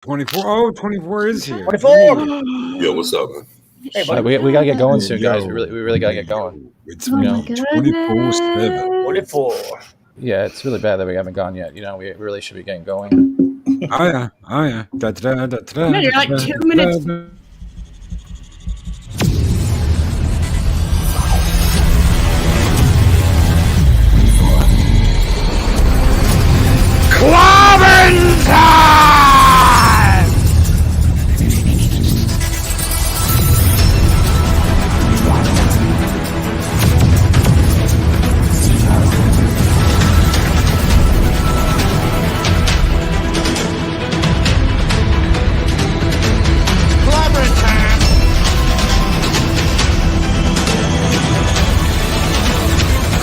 24. Oh, 24 is here. 24. Yo, what's up, man? Hey, buddy. We gotta get going soon, guys. We really gotta get going. It's Oh my 24/7. 24. Yeah, it's really bad that we haven't gone yet. You know, we really should be getting going. Oh yeah. No, you're like 2 minutes. Clobbering time! Clobbering time!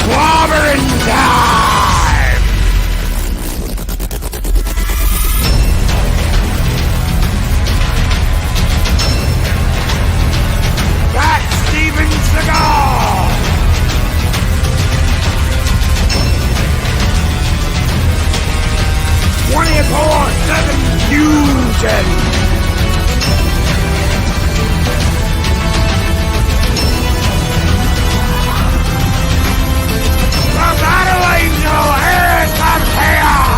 Clobbering time! That's Steven Seagal! Fusion! The Battle Angel, here comes chaos!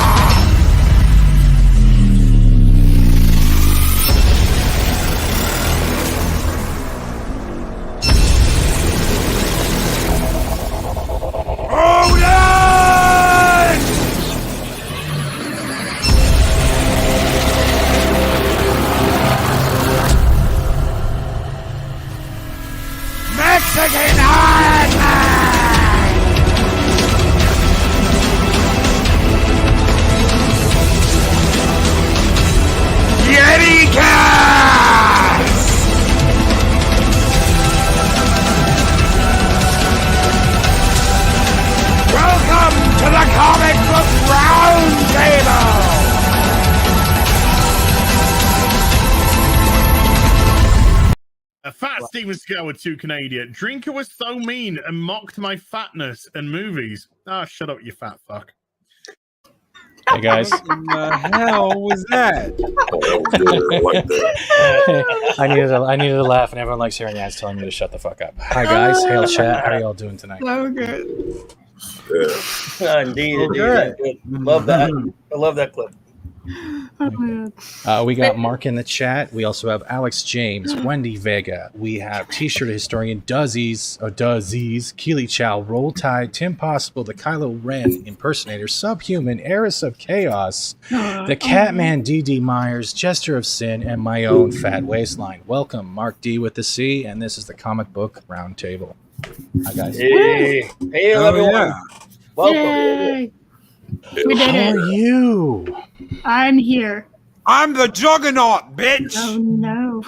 Odin! Mexican Iron Man! Yeti Cast! Welcome to the Comic Book Roundtable! A fat Steven Seagal with 2 Canadian. Drinker was so mean and mocked my fatness and movies. Ah, shut up, you fat fuck. Hey guys, What the hell was that? Oh, that was good. I like that. I needed to laugh, and everyone likes hearing ads telling me to shut the fuck up. Hi guys, hail chat. How are y'all doing tonight? So good. Yeah. Indeed. Good. Love that. I love that clip. Oh my god. We got Mark in the chat. We also have Alex James, Wendy Vega. We have T-shirt historian Duzzies, Keely Chow, Roll Tide, Tim Possible, the Kylo Ren impersonator, Subhuman, Heiress of Chaos, the Catman D.D. Myers, Jester of Sin, and my own Fat Waistline. Welcome, Mark D with the C, and this is the Comic Book Roundtable. Hi guys. Hey, hey Oh, everyone. yeah. Welcome. Yay! We did How are it. you? I'm here. I'm the Juggernaut, bitch! Oh no.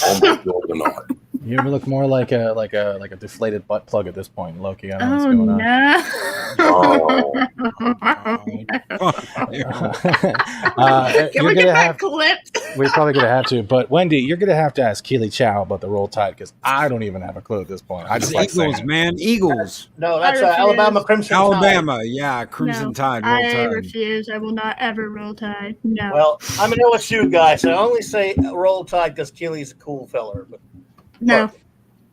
Almost or not. You ever look more like a deflated butt plug at this point, Loki? I don't know what's Oh going on. no. Can You're we gonna get that have. clipped? We're probably gonna have to, but Wendy, you're gonna have to ask Keely Chow about the Roll Tide because I don't even have a clue at this point. I just like Eagles, saying it. man. Eagles. No, that's I refuse. Alabama Crimson Tide. Alabama, yeah. Crimson No, Tide, Roll I Tide. refuse. I will not ever roll tide. No. Well, I'm an LSU guy, so I only say Roll Tide because Keely's a cool feller. But no.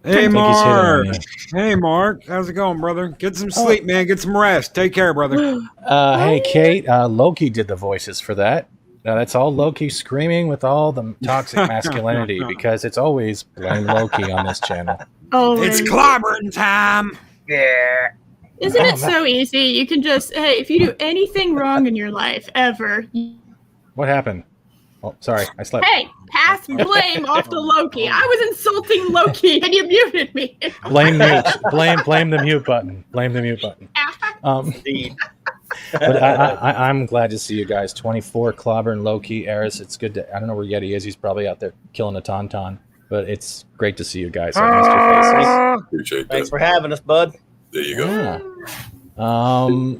Hey, I think he's hitting on Mark. you. Hey, Mark. How's it going, brother? Get some sleep, man. Get some rest. Take care, brother. Hey, Kate. Loki did the voices for that. That's all Loki screaming with all the toxic masculinity because it's always blame Loki on this channel. Always. It's clobbering time. yeah. Isn't it so easy? You can just, hey, if you do anything wrong in your life ever, What happened? Oh, sorry, I slept. hey, pass blame off to Loki. I was insulting Loki and you muted me. Blame mute. Blame the mute button. Blame the mute button. Indeed. But I'm glad to see you guys. 24 Clobber and Loki, Eris. It's good to. I don't know where Yeti is. He's probably out there killing a tauntaun. But it's great to see you guys. I missed your faces. Appreciate Thanks that. for having us, bud. There you go. Yeah.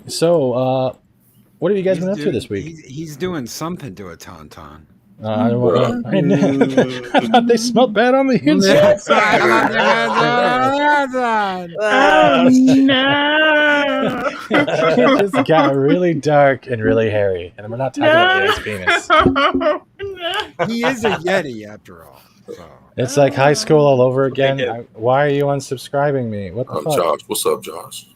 So, what have you guys been up to this week? He's doing something to a tauntaun. I thought they smelled bad on the inside. Oh no. It just got really dark and really hairy. And we're not talking about his penis. No. He is a Yeti after all. So. It's like high school all over again. do. Why are you unsubscribing me? What the fuck? Josh, what's up, Josh?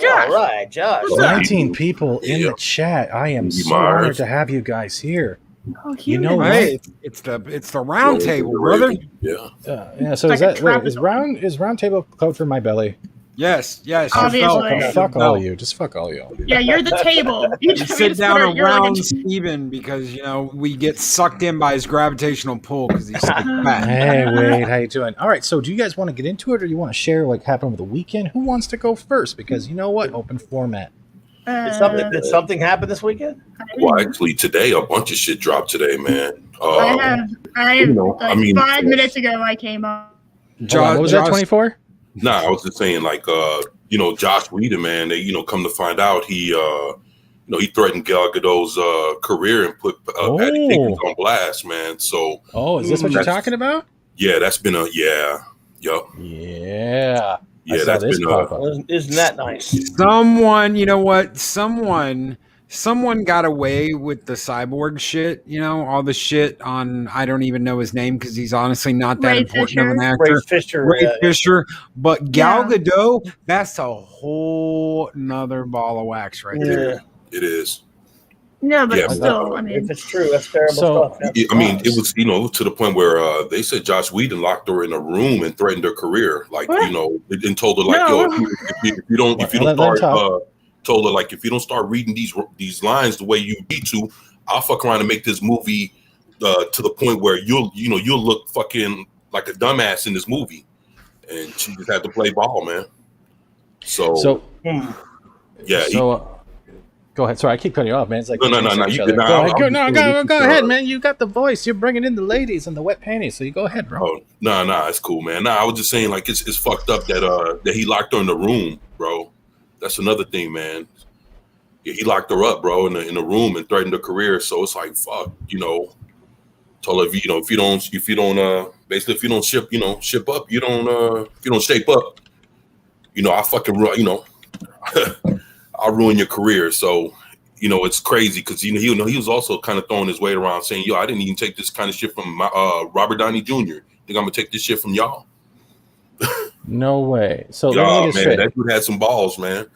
All right, Josh. What's up? 19 people in the chat. I am so honored to have you guys here. Oh, You know what? Hey, it's the Roundtable, brother. Yeah. Yeah. So Like a is Roundtable code for my belly? Yes. Obviously. Fuck all you. Just fuck all you. Yeah, you're the table. You sit down around Steven because we get sucked in by his gravitational pull because he's like fat. Hey, Wade, how you doing? All right, so do you guys want to get into it, or do you want to share what happened over the weekend? Who wants to go first? Because you know what, open format. Did something happen this weekend? Well, actually, today a bunch of shit dropped today, man. I have 5 minutes ago I came up. What was that? 24? Nah, I was just saying, like, Josh Whedon, man. They, come to find out, he threatened Gal Gadot's career and put Patty Jenkins on blast, man. So, is this what you're talking about? Yeah, that's been yup. Yeah. Yeah, that's been Isn't that nice? Someone, you know what? Someone got away with the cyborg shit, all the shit on, I don't even know his name because he's honestly not that important of an actor. Ray Fisher. But Gal Gadot, that's a whole nother ball of wax right there. It is. No, but still, I mean, if it's true, that's terrible stuff. I mean, it was, to the point where they said Josh Whedon locked her in a room and threatened her career, like, and told her like, if you don't start, told her like, if you don't start reading these lines the way you need to, I'll fuck around and make this movie to the point where you'll look fucking like a dumbass in this movie, and she just had to play ball, man. Go ahead. Sorry, I keep cutting you off, man. It's like no. You go ahead, man. You got the voice. You're bringing in the ladies and the wet panties, so you go ahead, bro. Oh, no, it's cool, man. I was just saying, like, it's fucked up that he locked her in the room, bro. That's another thing, man. Yeah, he locked her up, bro, in the room and threatened her career. So it's like, fuck, told her if you don't ship up, if you don't shape up, I fucking I'll ruin your career. So, it's crazy because he was also kind of throwing his weight around saying, I didn't even take this kind of shit from Robert Downey Jr. Think I'm gonna take this shit from y'all? No way. So man, that dude had some balls, man.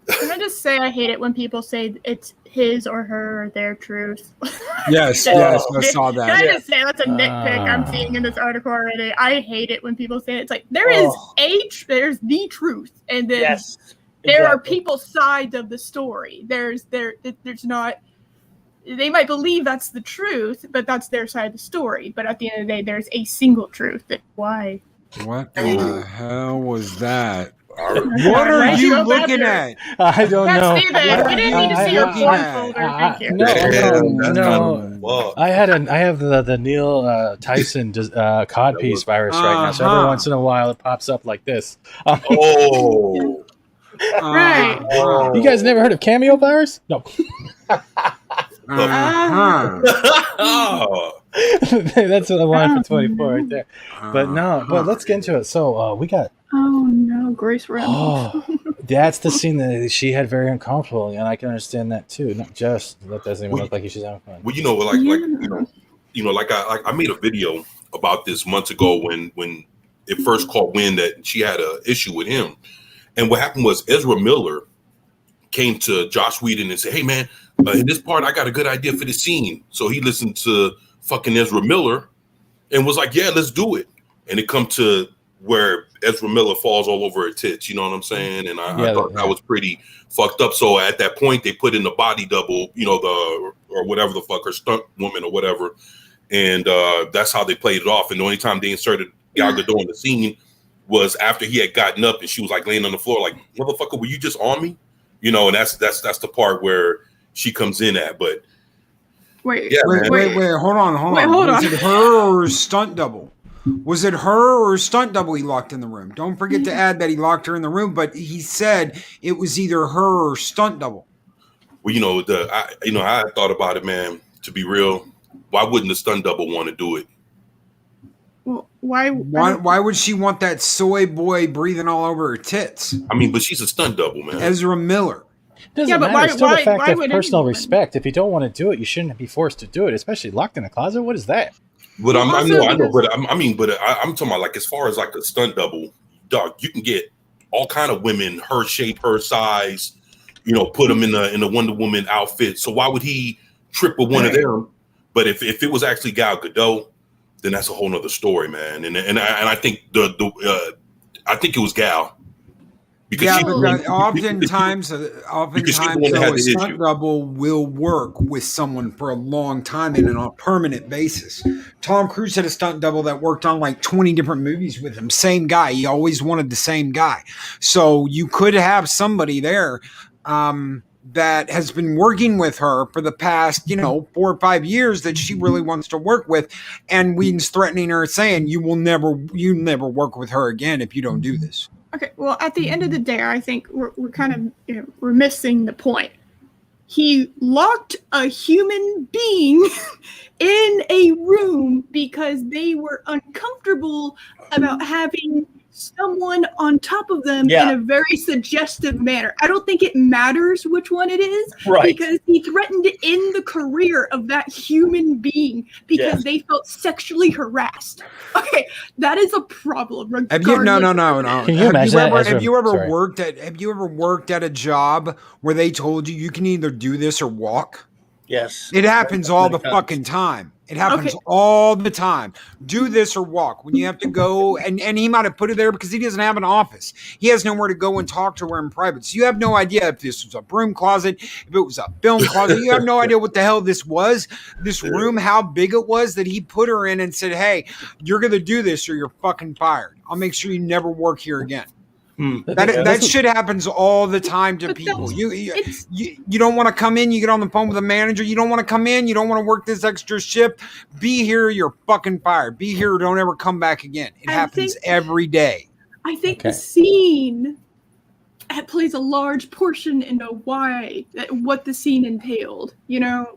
Can I just say I hate it when people say it's his or her or their truth? Yes, I saw that. Can I just say that's a nitpick I'm seeing in this article already? I hate it when people say it. It's like there's the truth, and then there are people's sides of the story. There's not. They might believe that's the truth, but that's their side of the story. But at the end of the day, there's a single truth. Why? What the hell was that? What are you looking at? I don't know. Steven, we didn't need to see your porn folder. Thank you. No. I have the Neil Tyson codpiece virus right now. So every once in a while it pops up like this. Right. You guys never heard of Cameo virus? No. That's what I wanted for 24 right there. But let's get into it. So we got. Oh no, Grace Reynolds. That's the scene that she had very uncomfortable, and I can understand that too. Not just that doesn't even look like she's having fun. Well, I made a video about this months ago when it first caught wind that she had an issue with him, and what happened was Ezra Miller came to Josh Whedon and said, "Hey man, in this part I got a good idea for the scene." So he listened to fucking Ezra Miller and was like, "Yeah, let's do it." And it come to where Ezra Miller falls all over her tits, you know what I'm saying? And I thought that was pretty fucked up. So at that point, they put in the body double, or whatever the fuck, her stunt woman or whatever. And that's how they played it off. And the only time they inserted Gal Gadot in the scene was after he had gotten up and she was like laying on the floor, like, motherfucker, were you just on me? And that's the part where she comes in at. But wait, hold on. Was it her or stunt double? Was it her or stunt double he locked in the room? Don't forget to add that he locked her in the room, but he said it was either her or stunt double. Well, I thought about it, man. To be real, why wouldn't the stunt double want to do it? Well, why would she want that soy boy breathing all over her tits? I mean, but she's a stunt double, man. Ezra Miller. Doesn't matter. It's still the fact of personal respect. If you don't want to do it, you shouldn't be forced to do it, especially locked in a closet. What is that? But I know, but I'm talking about like as far as like a stunt double, dog. You can get all kind of women, her shape, her size, you know, put them in the Wonder Woman outfit. So why would he trip with one of them? But if it was actually Gal Gadot, then that's a whole nother story, man. And I think I think it was Gal. Because oftentimes a stunt double will work with someone for a long time and on a permanent basis. Tom Cruise had a stunt double that worked on like 20 different movies with him. Same guy. He always wanted the same guy. So you could have somebody there that has been working with her for the past, 4 or 5 years that she really wants to work with. And Whedon's threatening her, saying, you never work with her again if you don't do this. Okay, well, at the end of the day, I think we're kind of we're missing the point. He locked a human being in a room because they were uncomfortable about having someone on top of them in a very suggestive manner. I don't think it matters which one it is, because he threatened to end the career of that human being because they felt sexually harassed. Okay, that is a problem. No. Can you imagine? Have you ever worked at a job where they told you can either do this or walk? Yes. It happens all the fucking time. It happens all the time. Do this or walk. When you have to go, and he might have put it there because he doesn't have an office. He has nowhere to go and talk to her in private. So you have no idea if this was a broom closet, if it was a film closet. You have no idea what the hell this was. This room, how big it was that he put her in and said, hey, you're going to do this or you're fucking fired. I'll make sure you never work here again. That shit happens all the time to people. You don't want to come in, you get on the phone with a manager, you don't want to come in, you don't want to work this extra shift. Be here, you're fucking fired. Be here, don't ever come back again. It happens every day. I think the scene plays a large portion into what the scene entailed.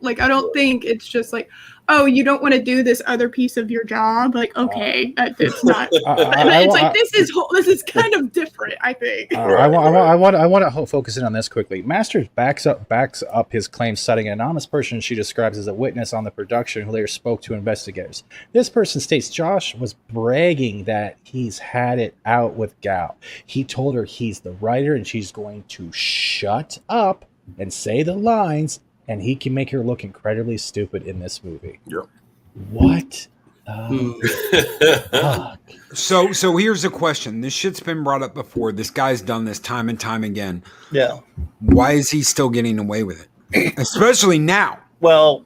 Like I don't think it's just like, oh, you don't want to do this other piece of your job. Like, okay, it's not. This is kind of different. I think. I want to focus in on this quickly. Masters backs up his claim, citing an anonymous person she describes as a witness on the production who later spoke to investigators. This person states Josh was bragging that he's had it out with Gal. He told her he's the writer and she's going to shut up and say the lines, and he can make her look incredibly stupid in this movie. Yep. What? So here's the question. This shit's been brought up before. This guy's done this time and time again. Yeah. Why is he still getting away with it? Especially now. Well,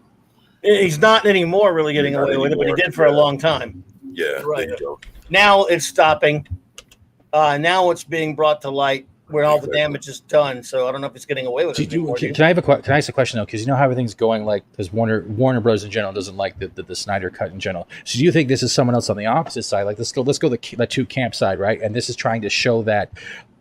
he's not anymore really getting away with it, but he did for a long time. Yeah. Right. Now it's stopping. Now it's being brought to light where all the damage is done. So I don't know if it's getting away with it. Can I ask a question though? Because you know how everything's going, like, because Warner Bros. In general doesn't like the Snyder cut in general. So do you think this is someone else on the opposite side? Like, let's go the two camp side, right? And this is trying to show that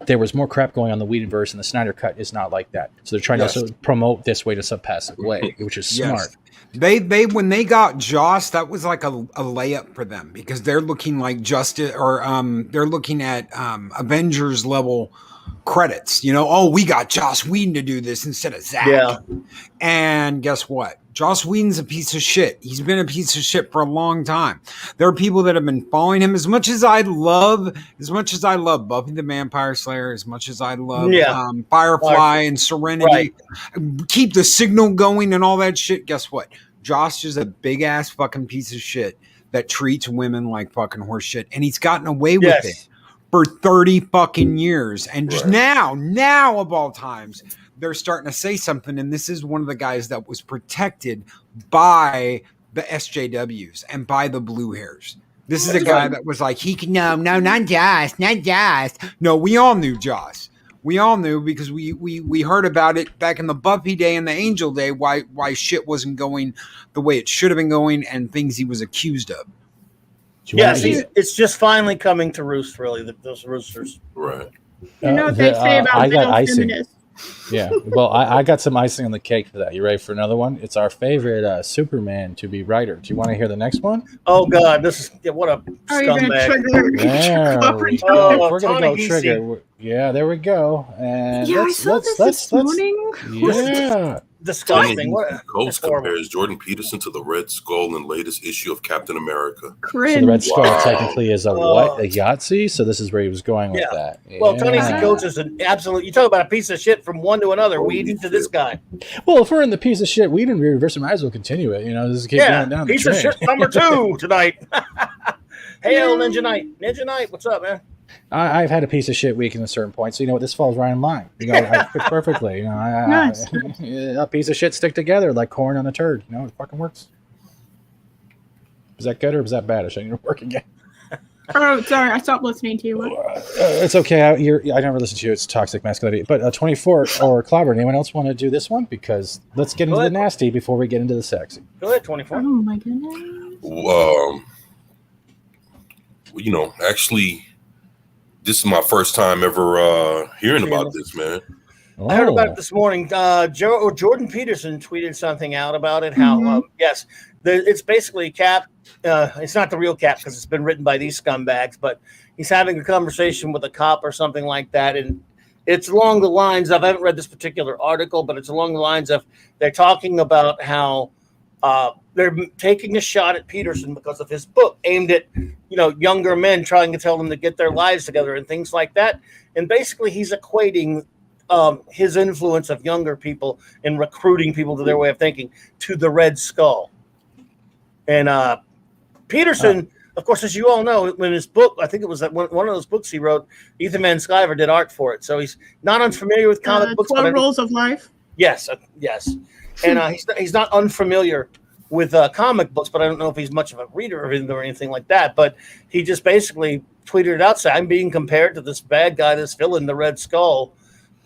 there was more crap going on the Whedonverse, and the Snyder cut is not like that. So they're trying to also promote this way to some passive way, which is smart. They when they got Joss, that was like a layup for them because they're looking like Justice, or they're looking at Avengers level credits. We got Joss Whedon to do this instead of Zack. Yeah. And guess what? Joss Whedon's a piece of shit. He's been a piece of shit for a long time. There are people that have been following him as much as I love Buffy the Vampire Slayer, as much as I love Firefly and Serenity, keep the signal going and all that shit. Guess what? Joss is a big ass fucking piece of shit that treats women like fucking horse shit. And he's gotten away with it for 30 fucking years. And just now of all times, they're starting to say something. And this is one of the guys that was protected by the SJWs and by the blue hairs. This is a guy that was like, no, not Joss. No, we all knew Joss. We all knew because we heard about it back in the Buffy day and the Angel day, why shit wasn't going the way it should have been going and things he was accused of. Yes, it's just finally coming to roost, really, those roosters. Right. You know what they say about male feminists. Yeah. Well, I got some icing on the cake for that. You ready for another one? It's our favorite Superman to be writer. Do you want to hear the next one? Oh God, this is what a scumbag. There we go. If we're gonna go trigger. Yeah, there we go. And I saw this morning. Yeah. Disgusting. Coast compares Jordan Peterson to the Red Skull in the latest issue of Captain America. Cringe. So the Red Skull technically is a what? A Yahtzee? So this is where he was going with that. Well, Ta-Nehisi Coates is an absolute. You talk about a piece of shit from one to another. Whedon to this guy. Well, if we're in the piece of shit Whedon reverse, might as well continue it. This is keep going down. Piece of shit number 2 tonight. Hail Ninja Knight. Ninja Knight, what's up, man? I've had a piece of shit week in a certain point, so you know what? This falls right in line. I fit perfectly. Nice. A piece of shit stick together like corn on a turd. It fucking works. Is that good or is that bad? I shouldn't work again. Oh, sorry, I stopped listening to you. It's okay. I never listen to you. It's toxic masculinity. But 24 or Clobber. Anyone else want to do this one? Because let's get into the nasty before we get into the sexy. Go ahead, 24. Oh my goodness. Actually, this is my first time ever hearing about this, man. I heard about it this morning. Jordan Peterson tweeted something out about it. How yes, it's basically Cap. It's not the real Cap because it's been written by these scumbags, but he's having a conversation with a cop or something like that, and it's along the lines of, I haven't read this particular article, but it's along the lines of they're talking about how they're taking a shot at Peterson because of his book aimed at younger men, trying to tell them to get their lives together and things like that. And basically, he's equating his influence of younger people in recruiting people to their way of thinking to the Red Skull. And Peterson, of course, as you all know, when his book, I think it was one of those books he wrote, Ethan Van Sciver did art for it. So he's not unfamiliar with comic books. 12 Rules of Life. Yes, yes. And he's not unfamiliar with comic books, but I don't know if he's much of a reader or anything like that. But he just basically tweeted it out, saying, I'm being compared to this bad guy, this villain, the Red Skull.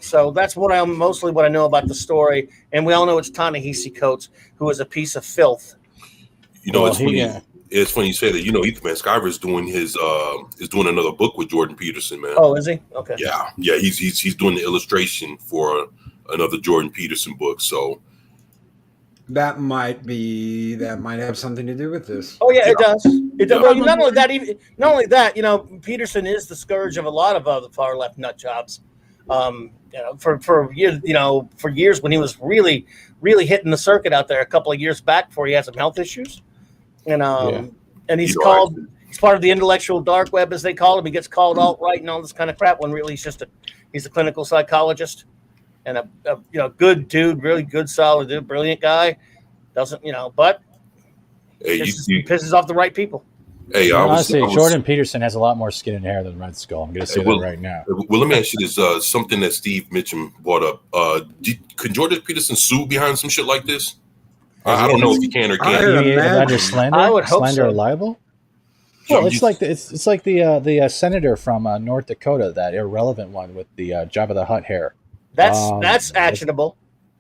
So that's mostly what I know about the story. And we all know it's Ta-Nehisi Coates, who is a piece of filth. It's funny. It's funny you say that. Ethan Van Sciver is doing doing another book with Jordan Peterson, man. Oh, is he? Okay. Yeah. He's doing the illustration for another Jordan Peterson book. So that might have something to do with this. Oh yeah, it does. It does. Well, not only that, Peterson is the scourge of a lot of the far left nut jobs. For years when he was really, really hitting the circuit out there a couple of years back before he had some health issues. And he's part of the intellectual dark web, as they call him. He gets called alt-right and all this kind of crap when really he's a clinical psychologist and a good dude, really good, solid dude, brilliant guy. Doesn't, but he pisses off the right people. Hey, Jordan Peterson has a lot more skin and hair than Red Skull. I'm going to say that right now. Well, let me ask you this: something that Steve Mitchum brought up. Could Jordan Peterson sue behind some shit like this? I don't know if he can or can't. Under slander? I would hope slander so. or libel? Well, it's like the senator from North Dakota, that irrelevant one with the Jabba the Hutt hair. That's actionable.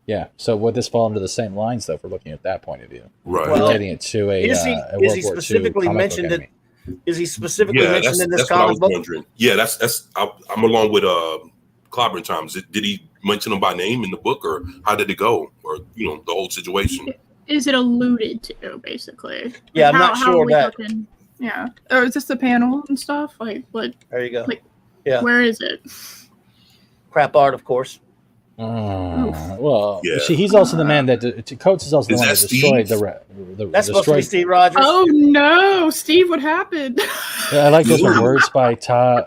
Yeah. So would this fall into the same lines, though, if we're looking at that point of view? Right. Well, relating it to is he specifically mentioned it? Is he specifically mentioned in this comic book? Wondering. Yeah, I'm along with Clobbering Times. Did he mention him by name in the book, or how did it go, or the whole situation? Is it alluded to, basically? Yeah, I'm not sure that. Yeah. Or is this the panel and stuff? Like what? There you go. Like, yeah. Where is it? Crap art, of course. Well, he's also the man that Coates is also the one that destroyed the. That's supposed to be Steve Rogers. Oh no, Steve! What happened? Yeah, I like those words by Ta.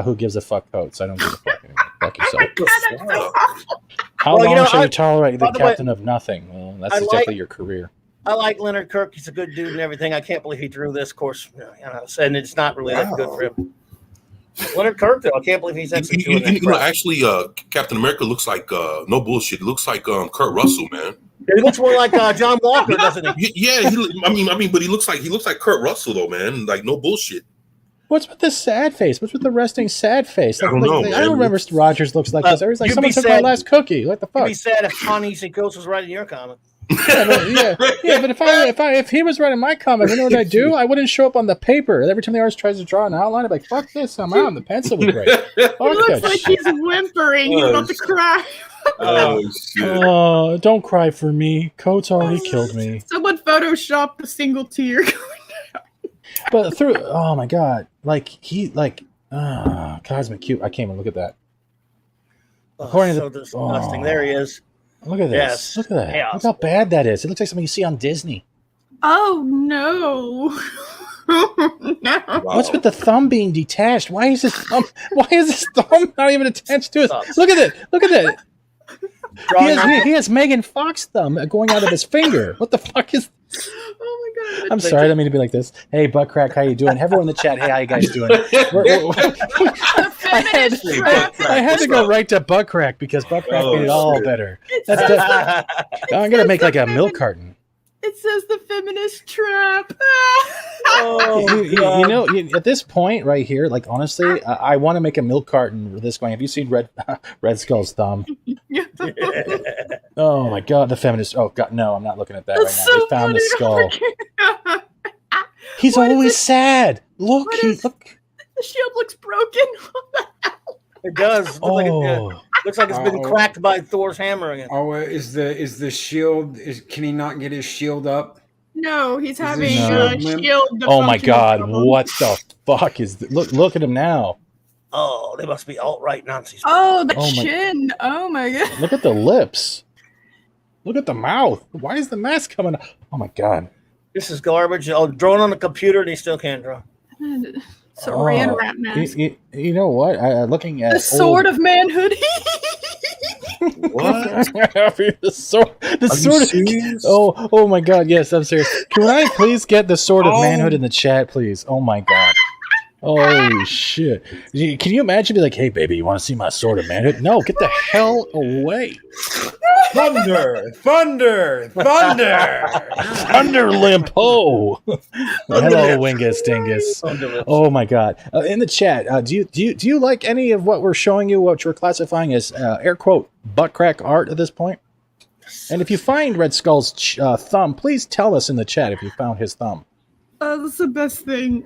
Who gives a fuck Coates? I don't give a fuck anymore. Fuck yourself. How long shall you tolerate the captain of nothing? Well, that's exactly your career. I like Leonard Kirk. He's a good dude and everything. I can't believe he drew this. Of course, and it's not really that good for him. Leonard Kirk, though, I can't believe he's actually doing that. Actually, Captain America looks like no bullshit. He looks like Kurt Russell, man. He looks more like John Walker, doesn't he? Yeah. But he looks like Kurt Russell, though, man. Like no bullshit. What's with this sad face? What's with the resting sad face? I don't know. I don't remember Rogers looks like this. Everybody's like, someone took my last cookie. What the fuck? You'd be sad if Ta-Nehisi Coates was writing your comic. But if he was writing my comic, you know what I'd do? I wouldn't show up on the paper. Every time the artist tries to draw an outline, I'd be like, "Fuck this! I'm out." The pencil would break. He looks like he's whimpering. He's about to cry. Oh shit! Oh, don't cry for me. Coat's already killed me. Someone photoshopped a single tear going down. But oh my god, Cosmic Cube. I can't even look at that. So disgusting. There he is. Look at this. Yes. Look at that. Chaos. Look how bad that is. It looks like something you see on Disney. Oh no. No. Wow. What's with the thumb being detached? Why is this thumb not even attached to it? Look at it. Look at that. He has Megan Fox thumb going out of his finger. What the fuck is? Oh my god! I'm sorry, I don't mean to be like this. Hey, Buttcrack, how you doing? Everyone in the chat, hey, how you guys doing? I had to go right to Buttcrack because Buttcrack made it all better. I'm gonna make like a milk carton. It says the feminist trap. You know, at this point right here, like honestly, I want to make a milk carton this going. Have you seen Red Skull's thumb? Oh my god, the feminist. Oh god, no, I'm not looking at that right now. So We found the skull. He's always sad. Look, look. The shield looks broken. It does. Looks like it's been cracked by Thor's hammer again. Oh, is the shield? Can he not get his shield up? No, he's having shield. Oh my god, what the fuck is this? Look at him now. Oh, they must be alt-right Nazis. Oh, the chin. Oh my god. Look at the lips. Look at the mouth. Why is the mask coming up? Oh my god. This is garbage. Drawing on the computer and he still can't draw. Saran wrap mask. You know what? Looking at the sword of manhood. What? the sword. Oh my god! Yes, I'm serious. Can I please get the sword of manhood in the chat, please? Oh my god. Oh shit! Can you imagine? Be like, hey baby, you want to see my sword of manhood? No, get the hell away! Thunder! Limp! Oh, hello, Wingus Dingus. Oh my god! In the chat, do you like any of what we're showing you? What you're classifying as air quote butt crack art at this point? And if you find Red Skull's thumb, please tell us in the chat if you found his thumb. That's the best thing.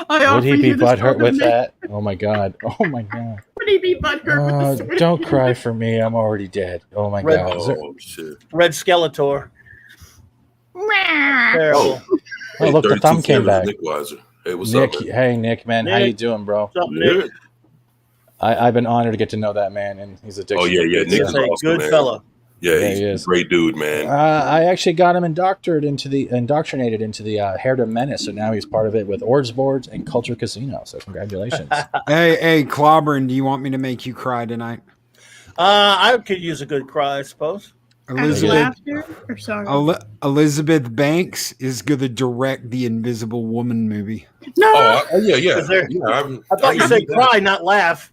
Would he be butthurt with that? Oh my god! Oh my god! Would he be butthurt with the sword? Don't cry for me. I'm already dead. Oh my god! Shit. Red Skeletor. Terrible. Oh look, the thumb came back. Hey, what's Nick, up, man? hey Nick, man, how you doing, bro? What's up, Nick? I've been honored to get to know that man, and he's a dick. Oh yeah. Nick is a awesome, good fella. Yeah, he's a great dude, man. I actually got him indoctrinated into the Herdom Menace, so now he's part of it with Orbs Boards and Culture Casino. So congratulations. Hey, Clobbering, do you want me to make you cry tonight? I could use a good cry, I suppose. Elizabeth Banks is going to direct the Invisible Woman movie. No. Yeah. I thought you said cry, not laugh.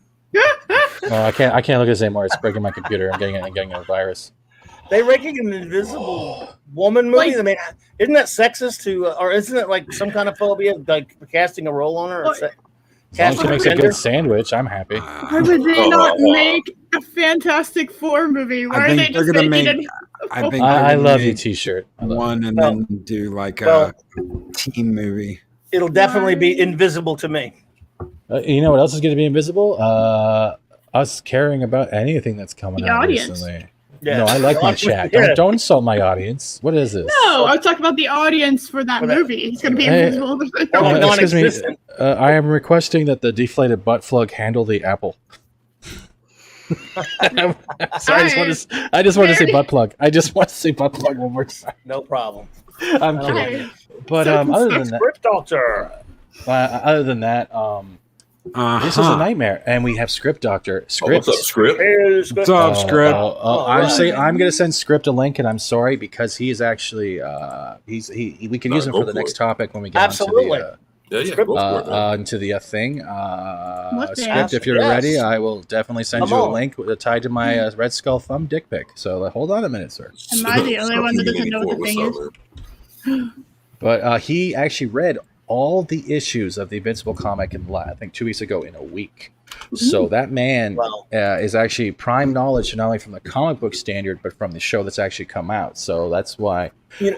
I can't look at this anymore. It's breaking my computer. I'm getting a virus. They making an Invisible Woman movie. I mean, isn't that sexist or isn't it like some kind of phobia, like casting a role on her? Or as long as she makes a good sandwich, I'm happy. Why would they not make a Fantastic Four movie? Why are they just making it? I love you, T-shirt. Then do like a team movie. It'll definitely be invisible to me. You know what else is going to be invisible? Us caring about anything that's coming out recently. Yeah. No, I like my chat. Don't insult my audience. What is this? No, I was talking about the audience for that movie. It's going to be invisible. Excuse me. I am requesting that the deflated butt plug handle the apple. Sorry, I just want to say butt plug. I just want to say butt plug one more time. No problem. I'm kidding. But other than that, other than that, this is a nightmare, and we have Script Doctor. What's up, Script? What's up, Script? I'm going to send Script a link, and I'm sorry because he is actually we can use him for the next topic when we get into the thing. Script, if you're ready, I will definitely send you a link tied to my Red Skull thumb dick pic. So hold on a minute, sir. Am I the only one that doesn't know what the thing is? But he actually read all the issues of the Invincible comic in, I think, 2 weeks ago in a week. So that man is actually prime knowledge, not only from the comic book standard, but from the show that's actually come out. So that's why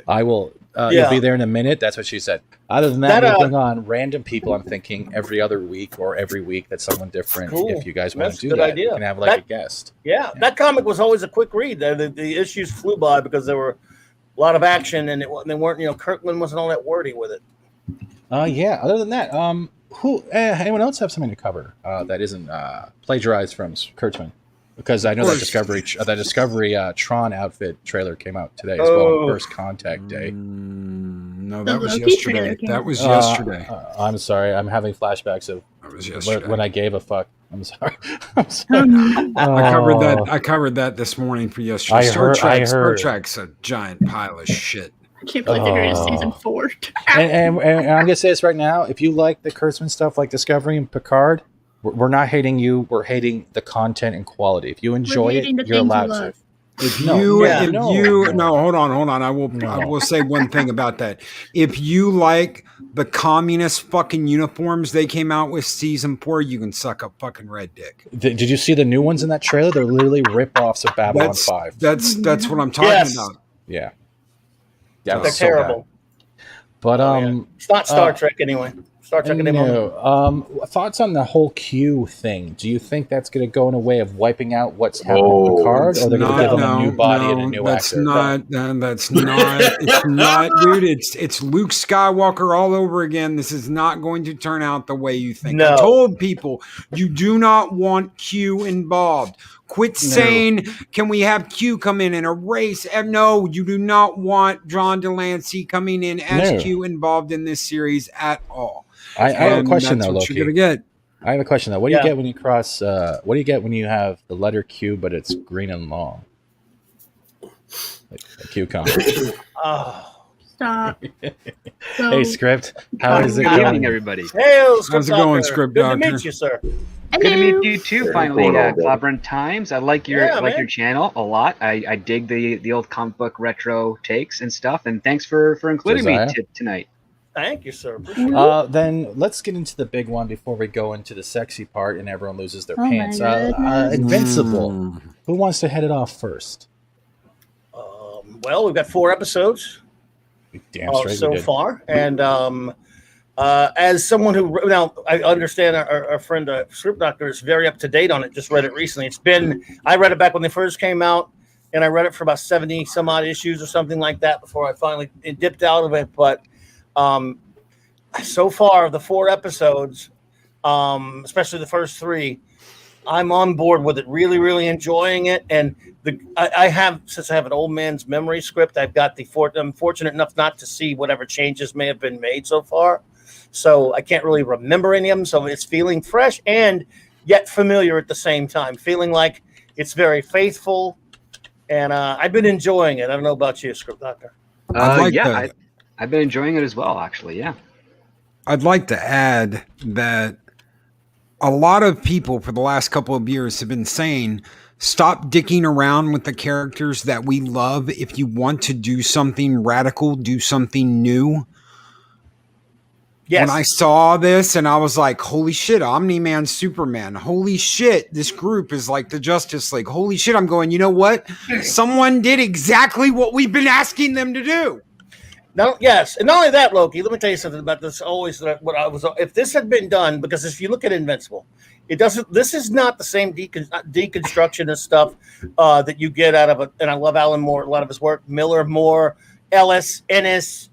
I will. You'll be there in a minute. That's what she said. Other than that, we'll bring on random people. I'm thinking every other week or every week that's someone different. Cool. If you guys want to do that, you can have like a guest. Yeah, that comic was always a quick read. The issues flew by because there were a lot of action, and they weren't. Kirkland wasn't all that wordy with it. Yeah. Other than that, who? Anyone else have something to cover that isn't plagiarized from Kurtzman? Because I know that Discovery Tron outfit trailer came out today as well. First Contact Day. No, that was yesterday. That was yesterday. I'm sorry. I'm having flashbacks of when I gave a fuck. I'm sorry. I covered that this morning for yesterday. Star Trek's a giant pile of shit. I can't believe they're in season 4. and I'm gonna say this right now. If you like the Kurtzman stuff, like Discovery and Picard, we're not hating you. We're hating the content and quality. If you enjoy it, you're allowed to. Hold on. I will say one thing about that. If you like the communist fucking uniforms they came out with season 4, you can suck up fucking red dick. Did you see the new ones in that trailer? They're literally rip-offs of Babylon 5. That's what I'm talking about. Yeah. They're terrible. But it's not Star Trek anyway. Star Trek no. Thoughts on the whole Q thing? Do you think that's going to go in a way of wiping out what's happened with Picard, or they're going to give him a new body and a new actor? That's not. It's not, dude. It's Luke Skywalker all over again. This is not going to turn out the way you think. I told people you do not want Q involved. Quit saying, can we have Q come in and erase? No, you do not want John Delancey coming in as Q involved in this series at all. I have a question though, Loki. You're gonna get. I have a question though. What do you get when you cross? What do you get when you have the letter Q, but it's green and long? Like a cucumber. Stop. Hey, Script. How is it going? Good evening, everybody. Hey, how's it going, Script Doctor? Good to meet you, sir. Good to meet you too. Finally, Clobbering Times. I like your your channel a lot. I dig the old comic book retro takes and stuff. And thanks for including me tonight. Thank you, sir. Then let's get into the big one before we go into the sexy part and everyone loses their pants. Invincible. Who wants to head it off first? Well, we've got 4 episodes so far, and as someone who I understand our friend Script Doctor is very up to date on it. Just read it recently. I read it back when they first came out, and I read it for about 70 some odd issues or something like that before I finally dipped out of it. But so far, the 4 episodes, especially the first 3, I'm on board with it. Really, really enjoying it. And since I have an old man's memory script, I'm fortunate enough not to see whatever changes may have been made so far. So I can't really remember any of them. So it's feeling fresh and yet familiar at the same time. Feeling like it's very faithful. And I've been enjoying it. I don't know about you, Script Doctor. I've been enjoying it as well, actually. Yeah. I'd like to add that a lot of people for the last couple of years have been saying, stop dicking around with the characters that we love. If you want to do something radical, do something new. Yes. When I saw this and I was like, holy shit, Omni-Man, Superman. Holy shit, this group is like the Justice League. Holy shit, I'm going, you know what? Someone did exactly what we've been asking them to do. Yes, and not only that, Loki. Let me tell you something about this. If this had been done, because if you look at Invincible, it doesn't. This is not the same deconstructionist stuff that you get out of it. And I love Alan Moore, a lot of his work. Miller, Moore, Ellis, Ennis,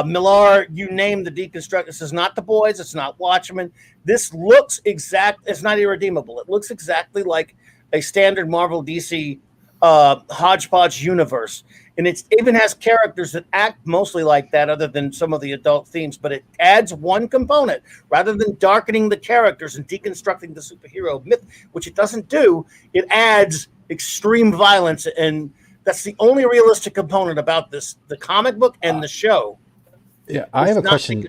Millar. You name the deconstruct. This is not The Boys. It's not Watchmen. This looks exact. It's not irredeemable. It looks exactly like a standard Marvel DC hodgepodge universe. And it even has characters that act mostly like that, other than some of the adult themes. But it adds one component. Rather than darkening the characters and deconstructing the superhero myth, which it doesn't do, it adds extreme violence. And that's the only realistic component about this, the comic book and the show. Yeah, I have a question.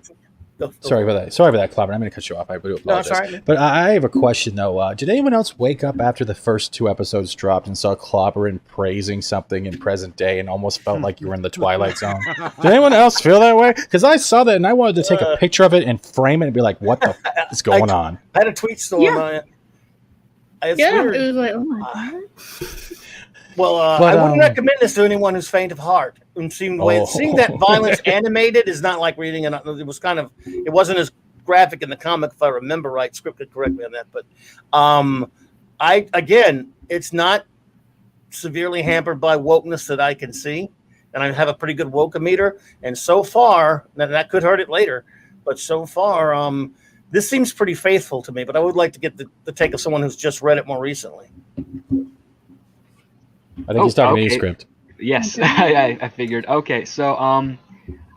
Sorry about that. Sorry about that, Clobber. I'm going to cut you off. I do apologize. No, sorry. But I have a question, though. Did anyone else wake up after the first 2 episodes dropped and saw Clobberin praising something in present day and almost felt like you were in the Twilight Zone? Did anyone else feel that way? Because I saw that and I wanted to take a picture of it and frame it and be like, what the f is going on? I had a tweet storm on it. Weird. It was like, oh my God. Well, I wouldn't recommend this to anyone who's faint of heart. And seeing that violence animated is not like reading it. It wasn't as graphic in the comic, if I remember right. Scripted correctly on that, but it's not severely hampered by wokeness that I can see, and I have a pretty good woke-o-meter. And so far, that could hurt it later, but so far, this seems pretty faithful to me. But I would like to get the take of someone who's just read it more recently. I think he's talking to you, Script. Yes, I figured. Okay, so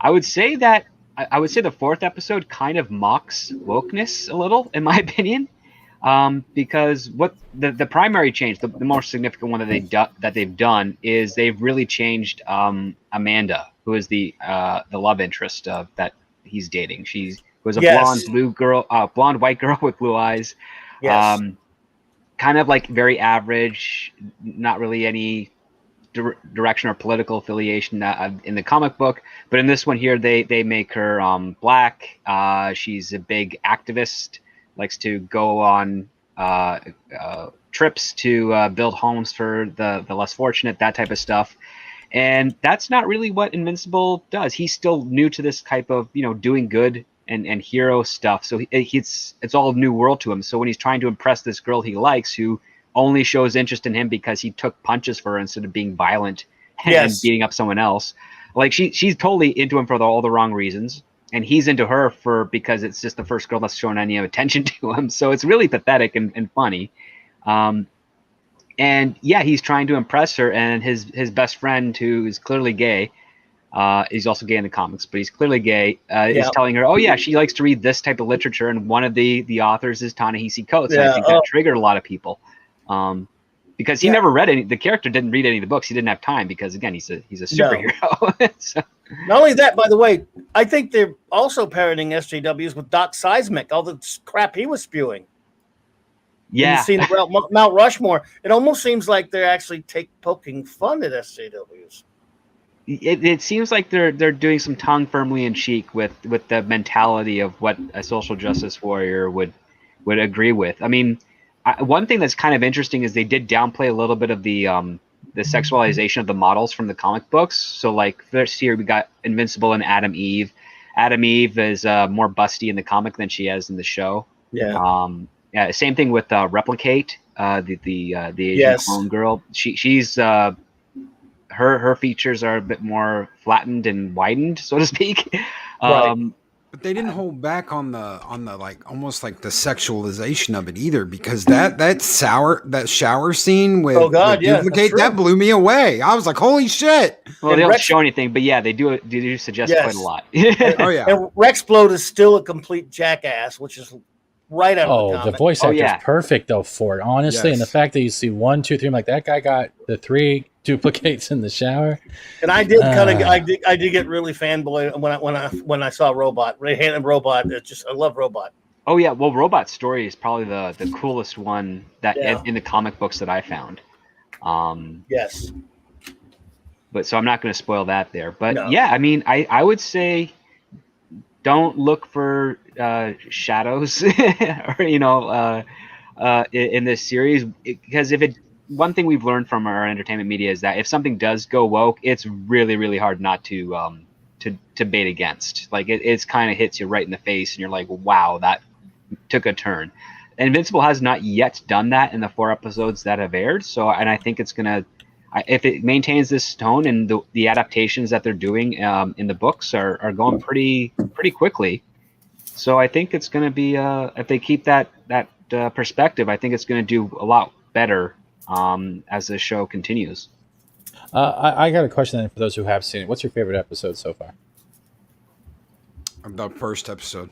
I would say the 4th episode kind of mocks wokeness a little, in my opinion, because what the primary change, the more significant one that they've done is they've really changed Amanda, who is the love interest that he's dating. She was a blonde white girl with blue eyes. Yes. Kind of like very average, not really any direction or political affiliation in the comic book, but in this one here, they make her black. She's a big activist, likes to go on trips to build homes for the less fortunate, that type of stuff. And that's not really what Invincible does. He's still new to this type of doing good and hero stuff, so it's all a new world to him. So when he's trying to impress this girl he likes, who only shows interest in him because he took punches for her instead of being violent and beating up someone else, like she's totally into him for all the wrong reasons, and he's into her because it's just the first girl that's shown any attention to him. So it's really pathetic and funny. And yeah, he's trying to impress her, and his best friend, who is clearly gay, he's also gay in the comics, but he's clearly gay, is telling her, oh yeah, she likes to read this type of literature, and one of the authors is Ta-Nehisi Coates. And I think that triggered a lot of people, because he never read the character didn't read any of the books. He didn't have time because, again, he's a superhero. So. Not only that, by the way, I think they're also parroting SJWs with Doc Seismic, all the crap he was spewing. Yeah. You've seen Mount Rushmore. It almost seems like they're actually poking fun at SJWs. It seems like they're doing some tongue firmly in cheek with the mentality of what a social justice warrior would agree with. I mean, one thing that's kind of interesting is they did downplay a little bit of the sexualization of the models from the comic books. So like first here we got Invincible and Adam Eve. Adam Eve is more busty in the comic than she is in the show. Yeah. Yeah. Same thing with Replicate, the Asian clone girl. She's her features are a bit more flattened and widened, so to speak. Right. But they didn't hold back on the like almost like the sexualization of it either, because that shower scene with Duplicate, that blew me away. I was like, holy shit. Well, they don't show anything, but yeah, they do suggest quite a lot. Oh yeah. And Rexplode is still a complete jackass, which is right out of the comic. The voice actor is perfect though for it, honestly. And the fact that you see 1, 2, 3, I'm like, that guy got the 3 duplicates in the shower. And I did I did get really fanboy when I saw Robot. Ray-handed Robot. I love Robot. Oh yeah, well, Robot's story is probably the coolest one that in the comic books that I found. Yes. But so I'm not going to spoil that there. But yeah, I mean, I would say don't look for shadows or in this series, because one thing we've learned from our entertainment media is that if something does go woke, it's really, really hard not to bait against. Like it's kind of hits you right in the face, and you're like, wow, that took a turn. Invincible has not yet done that in the 4 episodes that have aired. So, and I think it's gonna, if it maintains this tone, and the adaptations that they're doing in the books are going pretty quickly. So I think it's gonna be if they keep that perspective, I think it's gonna do a lot better as the show continues. I got a question then for those who have seen it. What's your favorite episode so far? The first episode.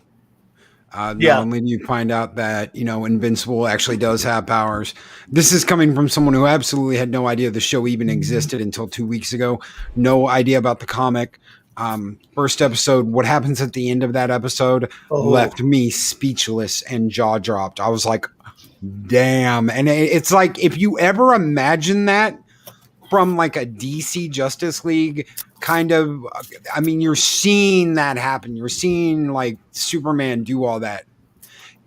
Not only do you find out that, Invincible actually does have powers. This is coming from someone who absolutely had no idea the show even existed until 2 weeks ago. No idea about the comic. First episode, what happens at the end of that episode left me speechless and jaw dropped. I was like, damn. And it's like, if you ever imagine that from like a DC Justice League kind of, I mean, you're seeing that happen. You're seeing like Superman do all that.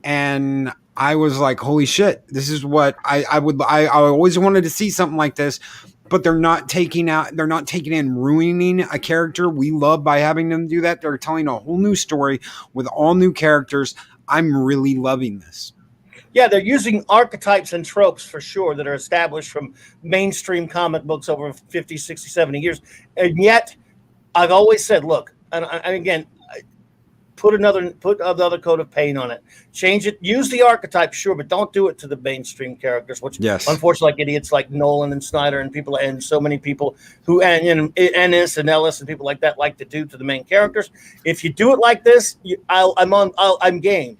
And I was like, holy shit, this is what I always wanted to see something like this. But they're not taking in ruining a character we love by having them do that. They're telling a whole new story with all new characters. I'm really loving this. Yeah, they're using archetypes and tropes for sure that are established from mainstream comic books over 50, 60, 70 years. And yet, I've always said, look, and again, put another coat of paint on it. Change it. Use the archetype, sure, but don't do it to the mainstream characters, which unfortunately, like idiots like Nolan and Snyder and people, and so many people who, and Ennis and Ellis and people like that like to do to the main characters. If you do it like this, I'm game.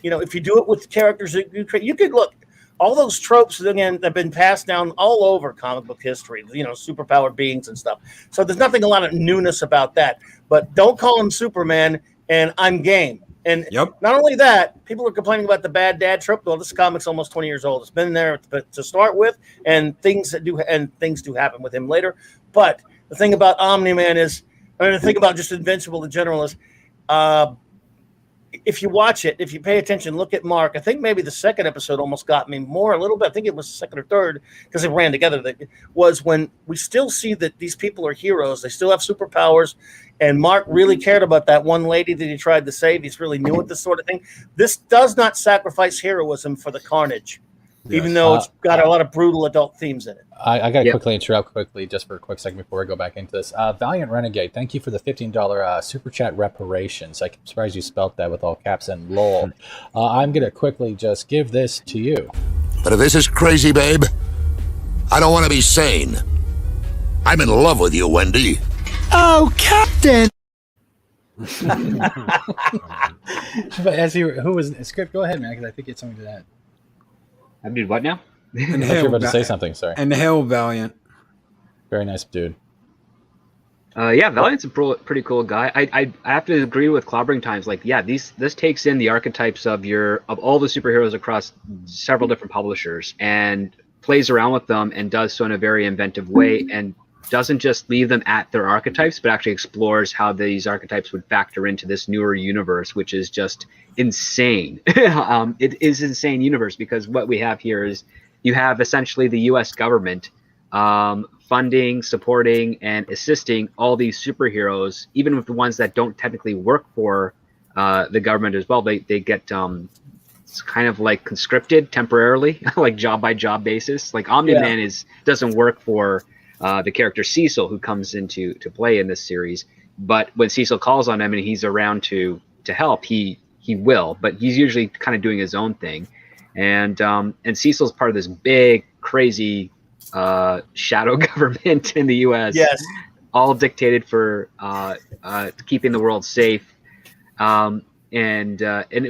You know, if you do it with characters that you create, you could look. All those tropes, again, have been passed down all over comic book history, you know, superpowered beings and stuff. So there's a lot of newness about that. But don't call him Superman, and I'm game. And not only that, people are complaining about the bad dad trope. Well, this comic's almost 20 years old. It's been there to start with, and things do happen with him later. But the thing about Omni-Man is, the thing about just Invincible in general is, if you watch it, if you pay attention, look at Mark. I think maybe the second episode almost got me more a little bit. I think it was the second or third because they ran together. That was when we still see that these people are heroes. They still have superpowers. And Mark really cared about that one lady that he tried to save. He's really new at this sort of thing. This does not sacrifice heroism for the carnage, even though it's got a lot of brutal adult themes in it. I got to quickly interrupt just for a quick second before we go back into this. Valiant Renegade, thank you for the $15 super chat reparations. I'm surprised you spelt that with all caps and lol. I'm going to quickly just give this to you. But if this is crazy, babe, I don't want to be sane. I'm in love with you, Wendy. Oh, Captain! But as who was script? Go ahead, man, because I think it's something to that. I did what now? And you're about to say something. Sorry. And Hill Valiant, very nice dude. Yeah, Valiant's a pretty cool guy. I have to agree with Clobbering Times. Like, yeah, this takes in the archetypes of all the superheroes across several different publishers and plays around with them and does so in a very inventive way and doesn't just leave them at their archetypes, but actually explores how these archetypes would factor into this newer universe, which is just insane. It is an insane universe because what we have here is you have essentially the U.S. government funding, supporting, and assisting all these superheroes, even with the ones that don't technically work for the government as well. They get it's kind of like conscripted temporarily, like job by job basis. Like Omni-Man doesn't work for the character Cecil, who comes into play in this series. But when Cecil calls on him and he's around to help, he will. But he's usually kind of doing his own thing. And Cecil's part of this big, crazy shadow government in the U.S. Yes, all dictated for keeping the world safe. And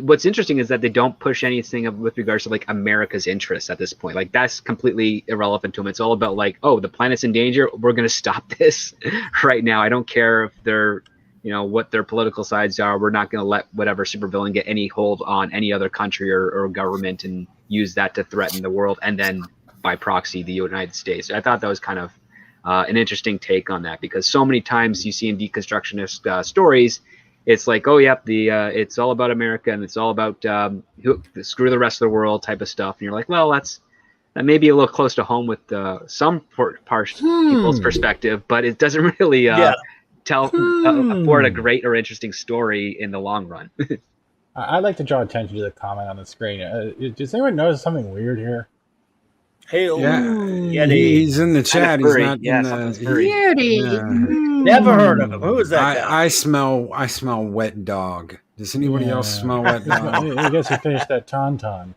what's interesting is that they don't push anything with regards to like America's interests at this point. Like that's completely irrelevant to them. It's all about like, oh, the planet's in danger. We're going to stop this right now. I don't care if they're, what their political sides are. We're not going to let whatever supervillain get any hold on any other country or government and use that to threaten the world. And then by proxy, the United States. I thought that was kind of an interesting take on that because so many times you see in deconstructionist stories, it's like, oh, yep, it's all about America and it's all about screw the rest of the world type of stuff. And you're like, well, that may be a little close to home with some people's perspective, but it doesn't really afford a great or interesting story in the long run. I'd like to draw attention to the comment on the screen. Does anyone notice something weird here? Hail. Yeah, he's in the chat. He's not in the... Never heard of him. Who is that guy? I smell wet dog. Does anybody else smell wet dog? I guess he finished that tauntaun.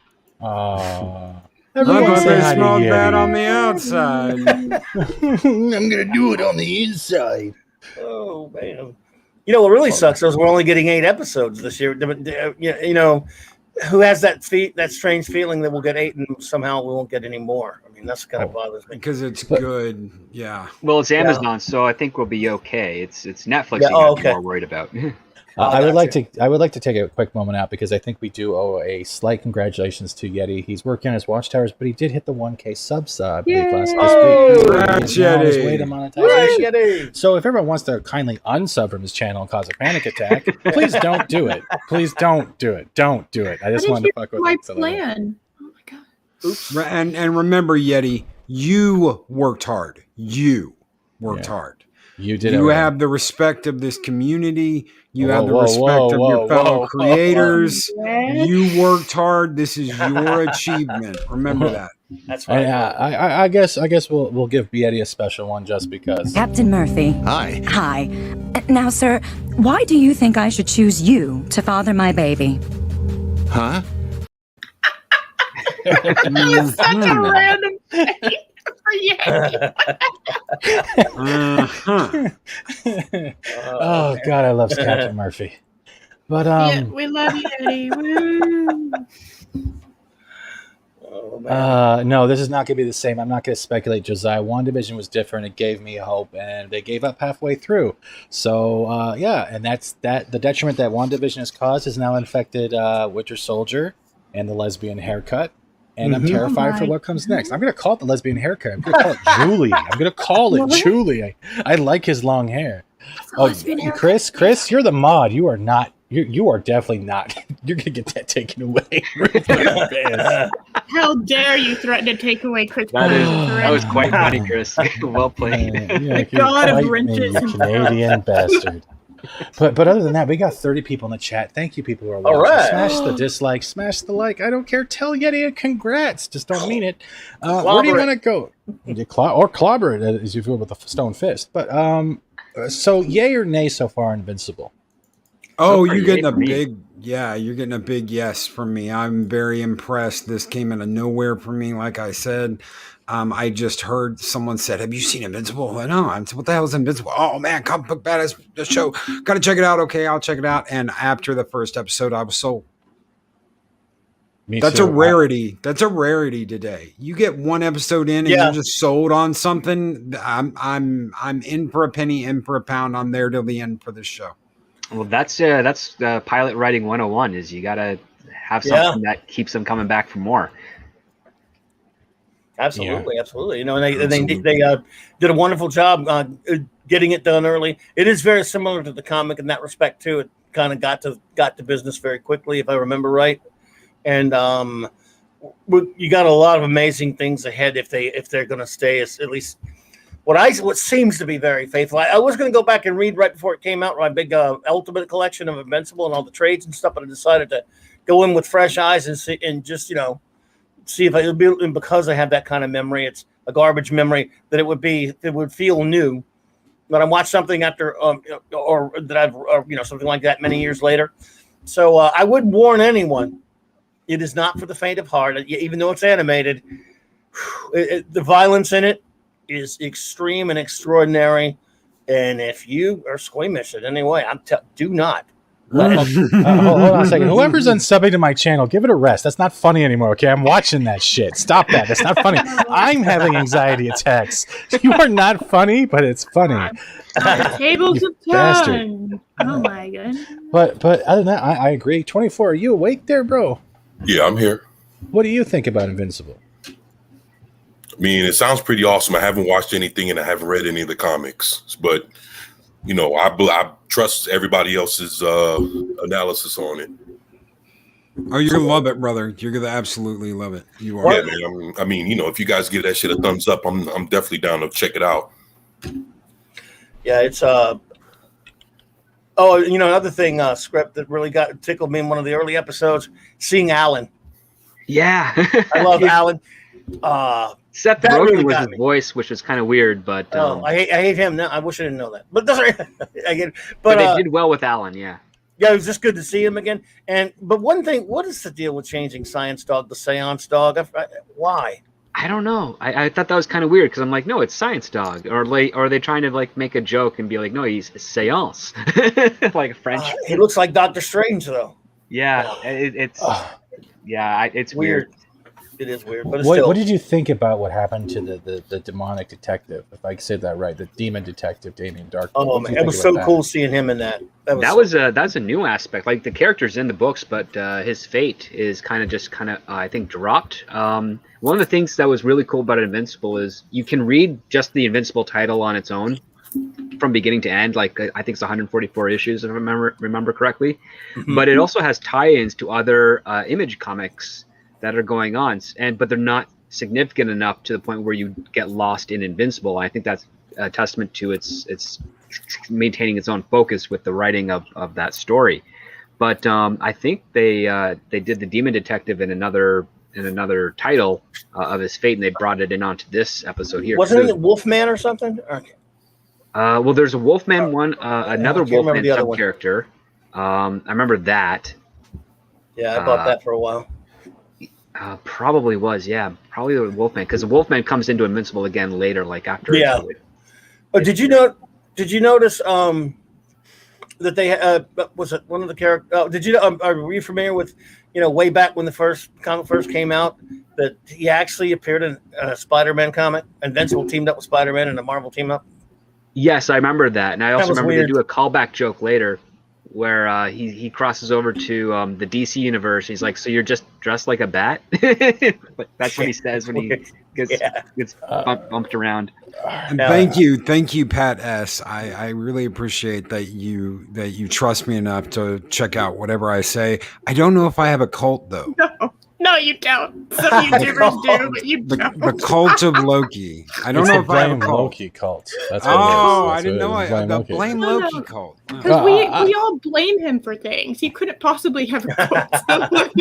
Everyone they smelled bad on the outside. I'm gonna do it on the inside. Oh man! What really sucks is we're only getting 8 episodes this year. who has that strange feeling that we'll get 8 and somehow we won't get any more. I mean, that's kind of bothers me because it's good. Yeah. Well, it's Amazon, so I think we'll be okay. It's Netflix you gotta be more worried about. I would like to take a quick moment out because I think we do owe a slight congratulations to Yeti. He's working on his watchtowers, but he did hit the 1K subs, I believe, this week. Congrats, Yeti. To monetization. So if everyone wants to kindly unsub from his channel and cause a panic attack, please don't do it. Please don't do it. Don't do it. I just wanted to fuck with my plan. Oh my god. Oops. And remember, Yeti, you worked hard. You worked hard. You did. You have the respect of this community. You have the respect of your fellow creators. You worked hard. This is your achievement. Remember that. That's right. I guess we'll give Yeti a special one just because. Captain Murphy. Hi. Hi. Now, sir, why do you think I should choose you to father my baby? Huh? It's such a random thing. Oh God, I love Captain Murphy. But we love you, Eddie. Woo. No, this is not going to be the same. I'm not going to speculate, Josiah. WandaVision was different. It gave me hope, and they gave up halfway through. So, and that's the detriment that WandaVision has caused has now infected Winter Soldier and the lesbian haircut. And I'm terrified for what comes next. I'm going to call it the lesbian haircut. I'm going to call it Julie. I'm going to call it Julie. I like his long hair. Oh, Chris, you're the mod. You are not. You are definitely not. You're going to get that taken away. How dare you threaten to take away Chris? That was quite funny, Chris. Well played. The god of wrenches, Canadian bastard. But other than that, we got 30 people in the chat. Thank you, people who are watching. Right. Smash the dislike, smash the like. I don't care. Tell Yeti a congrats. Just don't mean it. Where do you want to go? Or clobber it as you feel with a stone fist. But so yay or nay so far, Invincible? Oh, you're getting a big, you're getting a big yes from me. I'm very impressed. This came out of nowhere for me. Like I said, I just heard someone said, "Have you seen Invincible?" I know. I said, "What the hell is Invincible?" Oh man, comic book badass the show. Got to check it out. Okay, I'll check it out. And after the first episode, I was sold. That's a rarity. That's a rarity today. You get one episode in and you're just sold on something. I'm in for a penny, in for a pound. I'm there till the end for this show. Well, that's pilot writing 101 is you got to have something that keeps them coming back for more. Absolutely. You know, and they did a wonderful job getting it done early. It is very similar to the comic in that respect too. It kind of got to business very quickly, if I remember right. And you got a lot of amazing things ahead if they're going to stay at least what seems to be very faithful. I was going to go back and read right before it came out my big Ultimate collection of Invincible and all the trades and stuff, but I decided to go in with fresh eyes and see if it would be, and because I have that kind of memory, it's a garbage memory, that it would feel new. But I watched something after or that I've something like that many years later. So I would warn anyone. It is not for the faint of heart, even though it's animated. The violence in it is extreme and extraordinary, and if you are squeamish in any way, do not. Hold on a second. Whoever's unsubbing to my channel, give it a rest. That's not funny anymore. Okay, I'm watching that shit. Stop that. That's not funny. I'm having anxiety attacks. You are not funny, but it's funny. Tables of time. Oh my god. But other than that, I agree. 24. Are you awake there, bro? Yeah, I'm here. What do you think about Invincible? I mean, it sounds pretty awesome. I haven't watched anything and I haven't read any of the comics, but I trust everybody else's analysis on it. Oh, you're gonna love it, brother. You're gonna absolutely love it. You are. Yeah, man. I mean, if you guys give that shit a thumbs up, I'm definitely down to check it out. Yeah, it's another thing, script that really tickled me in one of the early episodes, seeing Alan. Yeah, I love Alan. Seth Rogen really was his voice, which was kind of weird, but I hate him now. I wish I didn't know that, but but they did well with Alan. Yeah, it was just good to see him again. But one thing, what is the deal with changing Science Dog to Seance Dog? Why? I don't know. I thought that was kind of weird because I'm like, no, it's Science Dog, or are they trying to make a joke and be like, no, he's Seance, like French. He looks like Doctor Strange though. Yeah, it's Yeah, it's weird. It is weird, but what did you think about what happened to the demonic detective? If I said that right, the demon detective, Damien Dark. Oh man, it was so cool seeing him in that. That's a new aspect. Like the character's in the books, but his fate is kind of I think dropped. One of the things that was really cool about Invincible is you can read just the Invincible title on its own from beginning to end. Like I think it's 144 issues if I remember correctly, but it also has tie-ins to other Image comics that are going on, but they're not significant enough to the point where you get lost in Invincible. I think that's a testament to its maintaining its own focus with the writing of that story. But I think they did the Demon Detective in another title of his fate, and they brought it in onto this episode here. Wasn't it Wolfman or something? Well, there's a Wolfman one, another Wolfman sub character. I remember that. Yeah, I bought that for a while. Probably probably the Wolfman, because the Wolfman comes into Invincible again later, like after. Yeah. Did you notice that they was it one of the characters? Were you familiar with way back when the comic first came out that he actually appeared in a Spider-Man comic? Invincible teamed up with Spider-Man and a Marvel team up. Yes, I remember that, and I also remember weird. they do a callback joke later where he crosses over to the DC universe. He's like, "So you're just dressed like a bat?" But that's what he says when he gets bumped around. And thank you, Pat S. I really appreciate that you trust me enough to check out whatever I say. I don't know if I have a cult though. No, you don't. Some YouTubers do, but you don't. The cult of Loki. I don't know if I have a cult. Loki cult. That's what it is. I didn't know. The Blame Loki cult. Because we all blame him for things. He couldn't possibly have a cult.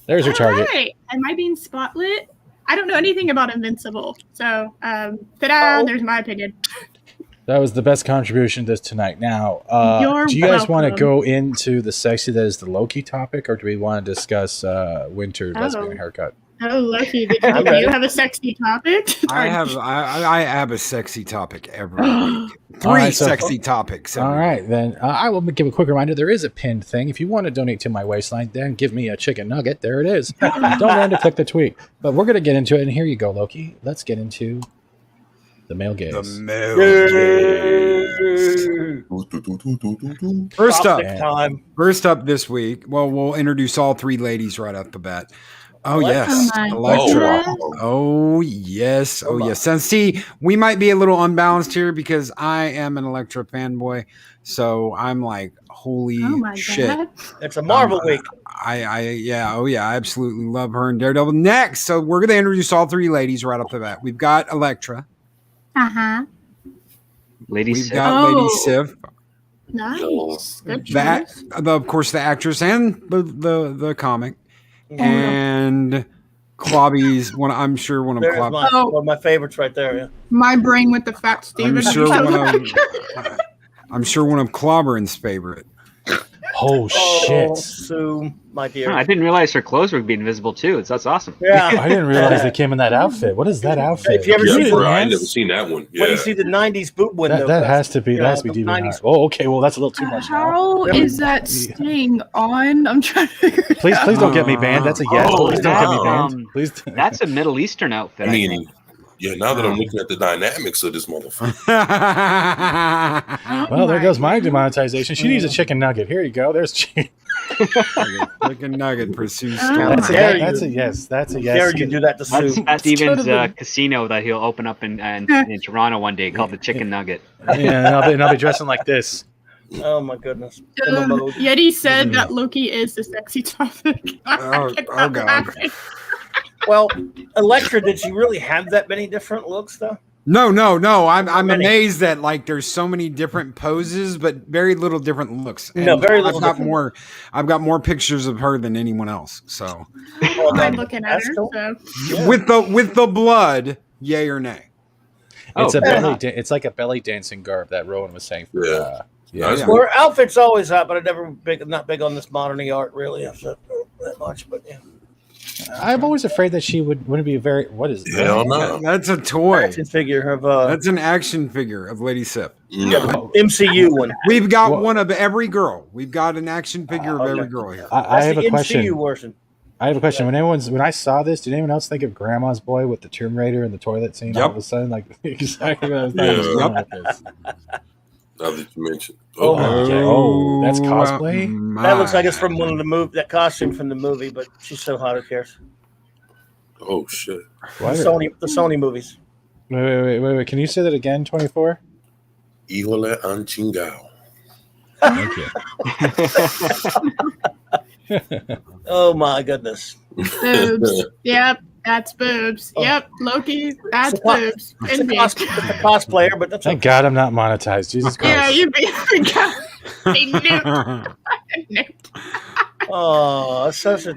There's your target. Right. Am I being spotlit? I don't know anything about Invincible. So, there's my opinion. That was the best contribution to tonight. Now, do you guys want to go into the sexy that is the Loki topic, or do we want to discuss winter lesbian haircut? Oh, Loki, do you have a sexy topic? I have a sexy topic every week. Three sexy topics. All right, then I will give a quick reminder. There is a pinned thing. If you want to donate to my waistline, then give me a chicken nugget. There it is. Don't run to click the tweet. But we're going to get into it, and here you go, Loki. Let's get into the male gaze. First up this week, well, we'll introduce all three ladies right off the bat. Oh, yes. Elektra. Oh, yes. Oh, yes. And see, we might be a little unbalanced here because I am an Elektra fanboy. So I'm like, holy shit. God. It's a Marvel week. I absolutely love her and Daredevil. Next, so we're going to introduce all three ladies right off the bat. We've got Elektra. Lady We've Sif. got Lady Sif. Nice. Good choice. Of course, the actress and the comic. And Clobby's one. I'm sure one of one of my favorites right there. Yeah. My brain with the fat Steven. I'm sure one of Clobbering's favorite. Oh shit! Sue, my dear. I didn't realize her clothes would be invisible too. That's awesome. Yeah, I didn't realize they came in that outfit. What is that outfit? If you ever seen I've never seen that one. When you see the '90s boob window, that has to be DVD. Oh, okay. Well, that's a little too much. How is that staying on? I'm trying to figure it out. Please don't get me banned. That's a yes. Please don't get me banned. Please. That's a Middle Eastern outfit. I mean. Yeah, now that I'm looking at the dynamics of this motherfucker. Well, there goes my demonetization. She needs a chicken nugget. Here you go. There's chicken. Chicken nugget for Sue's That's a yes. That's a yes. Dare you do that to Sue? That's Steven's casino that he'll open up in Toronto one day called the Chicken Nugget. Yeah, and I'll be dressing like this. Oh my goodness. Yeti said that Loki is the sexy topic. Oh God. Well, Elektra, did she really have that many different looks, though? No. I'm amazed that like there's so many different poses, but very little different looks. And very little. I've got more pictures of her than anyone else. So I'm looking at her. So. With the blood, yay or nay? It's it's like a belly dancing garb that Rowan was saying. Yeah. Well, her outfit's always hot, but I'm not big on this modern art really. So that much, but yeah. I'm always afraid that she wouldn't be very. What is that? Hell no. That's a toy. Action figure of. That's an action figure of Lady Sif. Yeah, MCU one. We've got one of every girl. We've got an action figure of every girl here. I have a question. MCU version. I have a question. When I saw this, did anyone else think of Grandma's Boy with the Tomb Raider and the toilet scene? All of a sudden, like exactly what I was thinking with this. Now that you mentioned, that's cosplay. That looks like it's from one of the that costume from the movie, but she's so hot, who cares? Oh shit! The Sony movies. Wait. Can you say that again? 24. Híjole an chingao. Thank you. Oh my goodness. Boobs. Yep, that's boobs. Yep, Loki, that's boobs. It's a cosplayer, but that's thank God I'm not monetized. Jesus Christ. Yeah, you'd be nuked. Oh, such a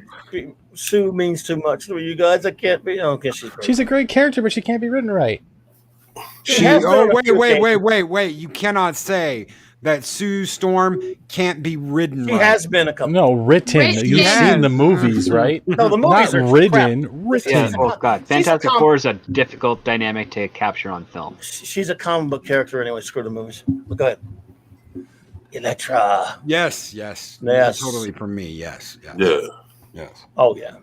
Sue means too much to you guys. I can't be. Oh, okay, she's a great character, but she can't be written right. Wait! You cannot say that Sue Storm can't be ridden. She has been a couple. No, written. You've seen the movies, right? No, the movies not are ridden. crap. Written. Yeah, oh god, Fantastic Four is a difficult dynamic to capture on film. She's a comic book character anyway. Screw the movies. But go ahead. Elektra. Yes. Totally for me. Yes. Yeah. Yes. Oh yeah.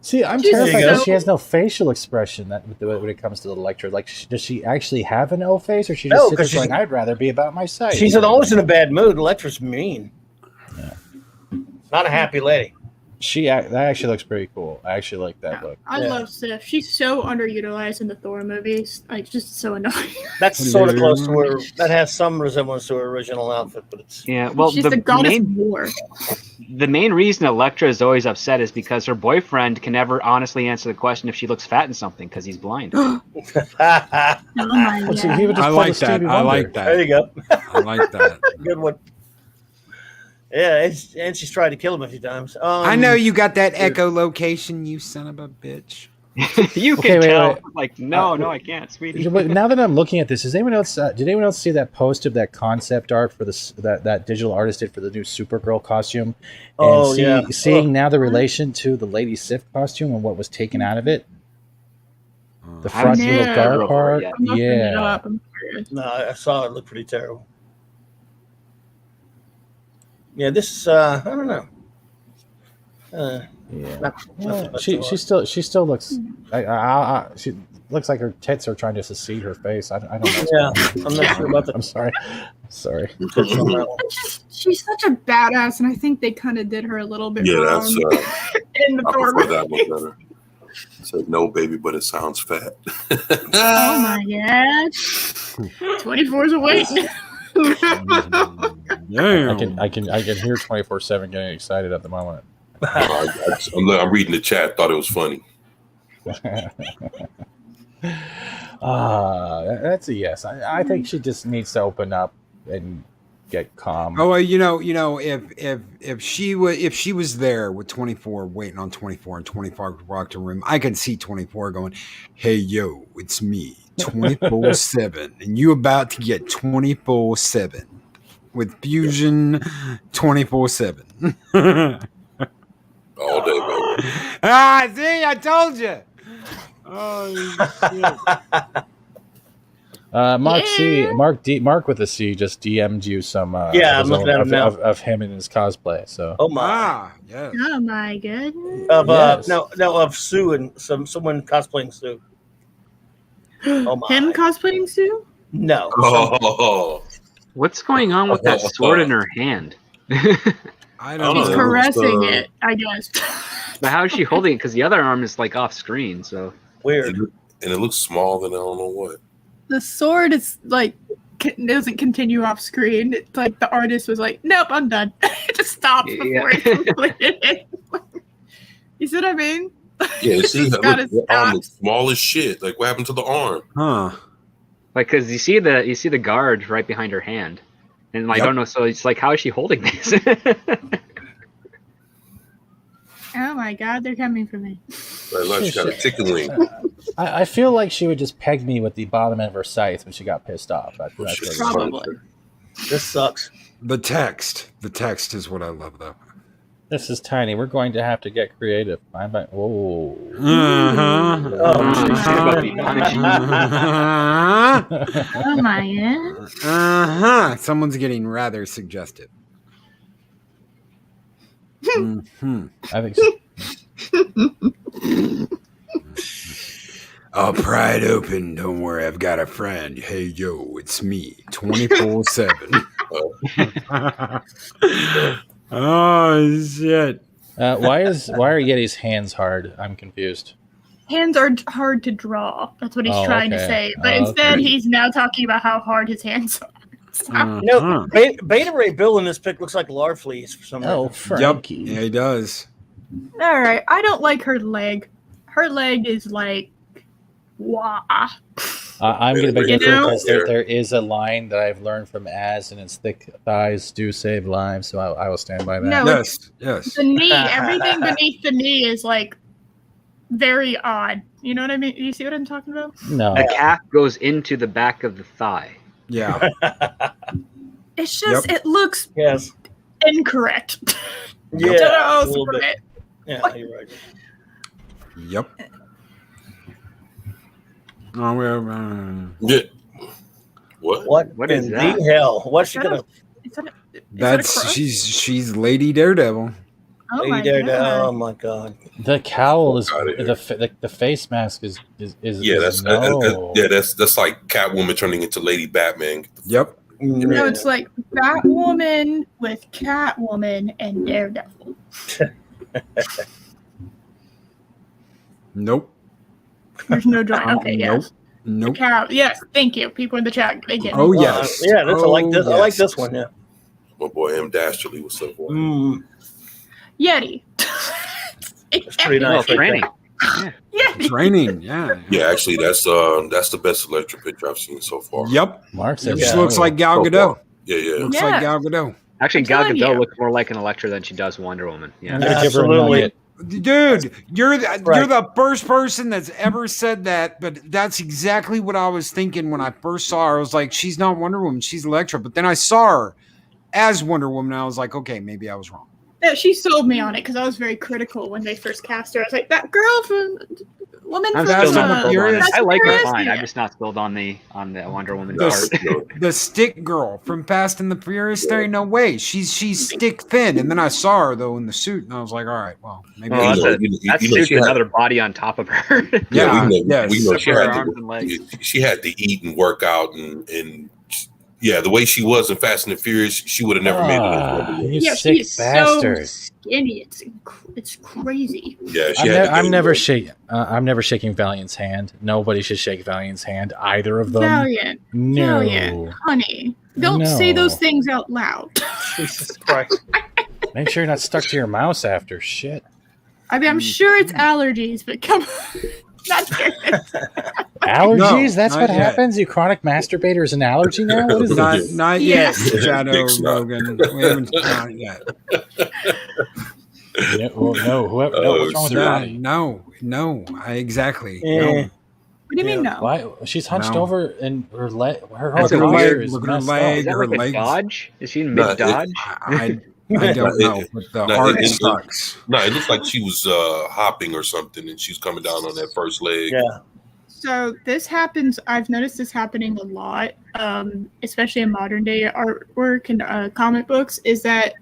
See, I'm terrified that she has no facial expression when it comes to the Elektra. Like, does she actually have an O face, or she just sits there going, "I'd rather be about my size"? She's always in a bad mood. Elektra's mean. Yeah. Not a happy lady. That actually looks pretty cool. I actually like that look. I love Sif. She's so underutilized in the Thor movies. Like, just so annoying. That's sort of close to her. That has some resemblance to her original outfit, but it's she's the goddess of war. The main reason Elektra is always upset is because her boyfriend can never honestly answer the question if she looks fat in something because he's blind. Oh my God. I like that. There you go. I like that. Good one. Yeah, and she's tried to kill him a few times. I know you got that echolocation, you son of a bitch. You can tell. Wait. Like, no, I can't, sweetie. But now that I'm looking at this, did anyone else see that post of that concept art for that digital artist did for the new Supergirl costume? And seeing now the relation to the Lady Sif costume and what was taken out of it? The front little guard part? Yeah. No, I saw it look pretty terrible. Yeah, this I don't know. She still looks. She looks like her tits are trying to secede her face. I don't know. Yeah, I'm not sure about that. I'm sorry. She's such a badass, and I think they kind of did her a little bit wrong. In the I prefer that one better. Said no, baby, but it sounds fat. Oh my god, 24 is awake. I can hear 24/7 getting excited at the moment. I'm reading the chat. Thought it was funny. That's a yes. I think she just needs to open up and get calm. Oh, if she was there with 24 waiting on 24 and 24 walked in the room, I could see 24 going, "Hey yo, it's me, 24/7, and you about to get 24/7 with Fusion 24/7." All day, baby. See, I told you. Oh shit. Mark with a C just DM'd you some I'm looking at him now. Of him in his cosplay. So oh my, yes. Oh my goodness. Of Sue and someone cosplaying Sue. Oh my. Him cosplaying Sue? No. Oh. What's going on with that sword in her hand? I don't know. She's caressing it, I guess. But how is she holding it? Because the other arm is like off screen, so weird. And it looks smaller than I don't know what. The sword is like doesn't continue off screen. It's like the artist was like, "Nope, I'm done." It just stops before it completed it. You see what I mean? Yeah, see, the arm looks small as shit. Like, what happened to the arm? Huh? Like, because you see the guard right behind her hand, and I don't know. So it's like, how is she holding this? Oh my god, they're coming for me. Like she got a tickling. I feel like she would just peg me with the bottom end of her sights when she got pissed off. Probably. This sucks. The text is what I love, though. This is tiny. We're going to have to get creative. Whoa. Oh my god. Someone's getting rather suggestive. Mm-hmm. I think so. I'll pry it open. Don't worry, I've got a friend. Hey, yo, it's me, 24/7. Oh shit! Why are Yeti's hands hard? I'm confused. Hands are hard to draw. That's what he's trying to say. But instead, he's now talking about how hard his hands are. No, Beta Ray Bill in this pic looks like Larfleeze for some reason. Oh, Frankie. Yep. Yeah, he does. All right, I don't like her leg. Her leg is like, wah. I'm going to beg You know? because there is a line that I've learned from Az, and it's thick thighs do save lives, so I will stand by that. No, Yes. The knee, everything beneath the knee is like very odd. You know what I mean? You see what I'm talking about? No. The calf goes into the back of the thigh. Yeah. It's just, it looks incorrect. Yeah, I a little don't know, bit. Yeah, you're right. Yep. Oh, Yeah. What? What is in that? the hell? What's she gonna? That's she's Lady Daredevil. Oh Lady my Daredevil. God. Oh my god. The cowl is the face mask is Yeah, that's no. that's like Catwoman turning into Lady Batman. Yep. No, it's like Batwoman with Catwoman and Daredevil. Nope. There's no drawing. Okay, yes. Nope. Yes, thank you. People in the chat. They get Oh me. yes. Yeah, that's I like this. I like yes. this one. Yeah. My boy M. Dastardly was so boy. Yeti. It's pretty nice. Training. Yeti. Training. Yeah. Yeah, actually, that's the best Elektra picture I've seen so far. Yep. Mark It said just no. looks like Gal So Gadot. far. Yeah. Looks like Gal Gadot. Actually, Gal telling Gadot you. looks more like an Elektra than she does Wonder Woman. Yeah. I'm gonna give her a Absolutely. nugget. Dude, you're the first person that's ever said that, but that's exactly what I was thinking when I first saw her. I was like, she's not Wonder Woman, she's Elektra. But then I saw her as Wonder Woman, and I was like, okay, maybe I was wrong. Yeah, she sold me on it because I was very critical when they first cast her. I was like, that girl from woman I'm from still not sold on it. Fast I like her and fine. Furious. I'm just not sold on the Wonder Woman The, part. the stick girl from Fast and the Furious. There ain't no way. She's stick thin. And then I saw her though in the suit, and I was like, all right, well, maybe. Well, You know, suits she had- another body on top of her. Yeah, we know Except she for her had arms and legs. she had to eat and work out and yeah, the way she was in Fast and the Furious, she would have never made it. as Wonder Woman. You Yeah, sick she's bastard. so skinny. It's crazy. Yeah, I'm never shaking Valiant's hand. Nobody should shake Valiant's hand. Either of them. Valiant. No. Valiant. Honey. Don't No. say those things out loud. Jesus Christ. Make sure you're not stuck to your mouse after. Shit. I mean, I'm sure it's allergies, but come on. Not serious. Allergies? No, That's not what yet. happens? You chronic masturbator is an allergy now? What is Not, this? not yet, Yes. Shadow Big snot. Rogan. We haven't, not yet. Yeah, well, no, whoever, no, what's wrong with your body? No. Exactly. Yeah. No. What do you mean no? Why? She's hunched No. over and her whole That's a Look at her weird- posture is look at her messed leg. up. Is that her like a legs. dodge? Is she in No, mid-dodge? I don't know, but the art sucks. No, it looks like she was hopping or something, and she's coming down on that first leg. Yeah. So this happens. I've noticed this happening a lot, especially in modern day artwork and comic books. Is that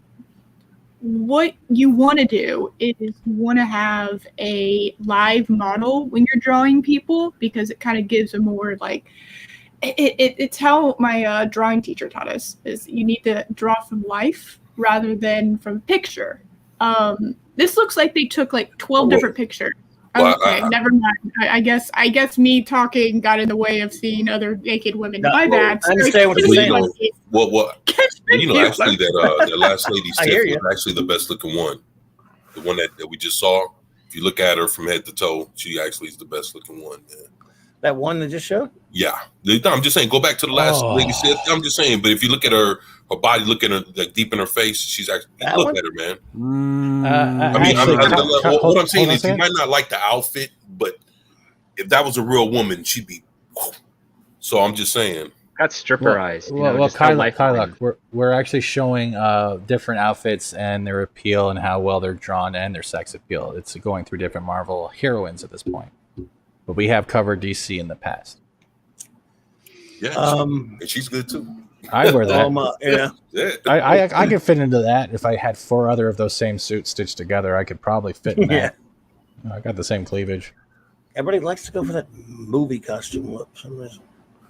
what you want to do? Is you want to have a live model when you're drawing people because it kind of gives a more like. It's how my drawing teacher taught us: is you need to draw from life rather than from picture. This looks like they took like 12 different pictures. Well, Okay, never mind. I guess me talking got in the way of seeing other naked women. No, My bad. I understand what you're saying. Actually, that last lady I hear Steph was actually the best looking one. The one that we just saw. If you look at her from head to toe, she actually is the best looking one. Man. That one that just showed? Yeah, I'm just saying. Go back to the last lady Steph. I'm just saying. But if you look at her body, look at her like deep in her face, she's actually look at her, man. I mean, what I'm saying is, you might not like the outfit, but if that was a real woman, she'd be. So I'm just saying. Got stripper eyes. Kyla, we're actually showing different outfits and their appeal and how well they're drawn and their sex appeal. It's going through different Marvel heroines at this point, but we have covered DC in the past. Yeah, and she's good too. I'd wear that. Yeah. I could fit into that if I had 4 other of those same suits stitched together. I could probably fit in that. I got the same cleavage. Everybody likes to go for that movie costume look for some reason.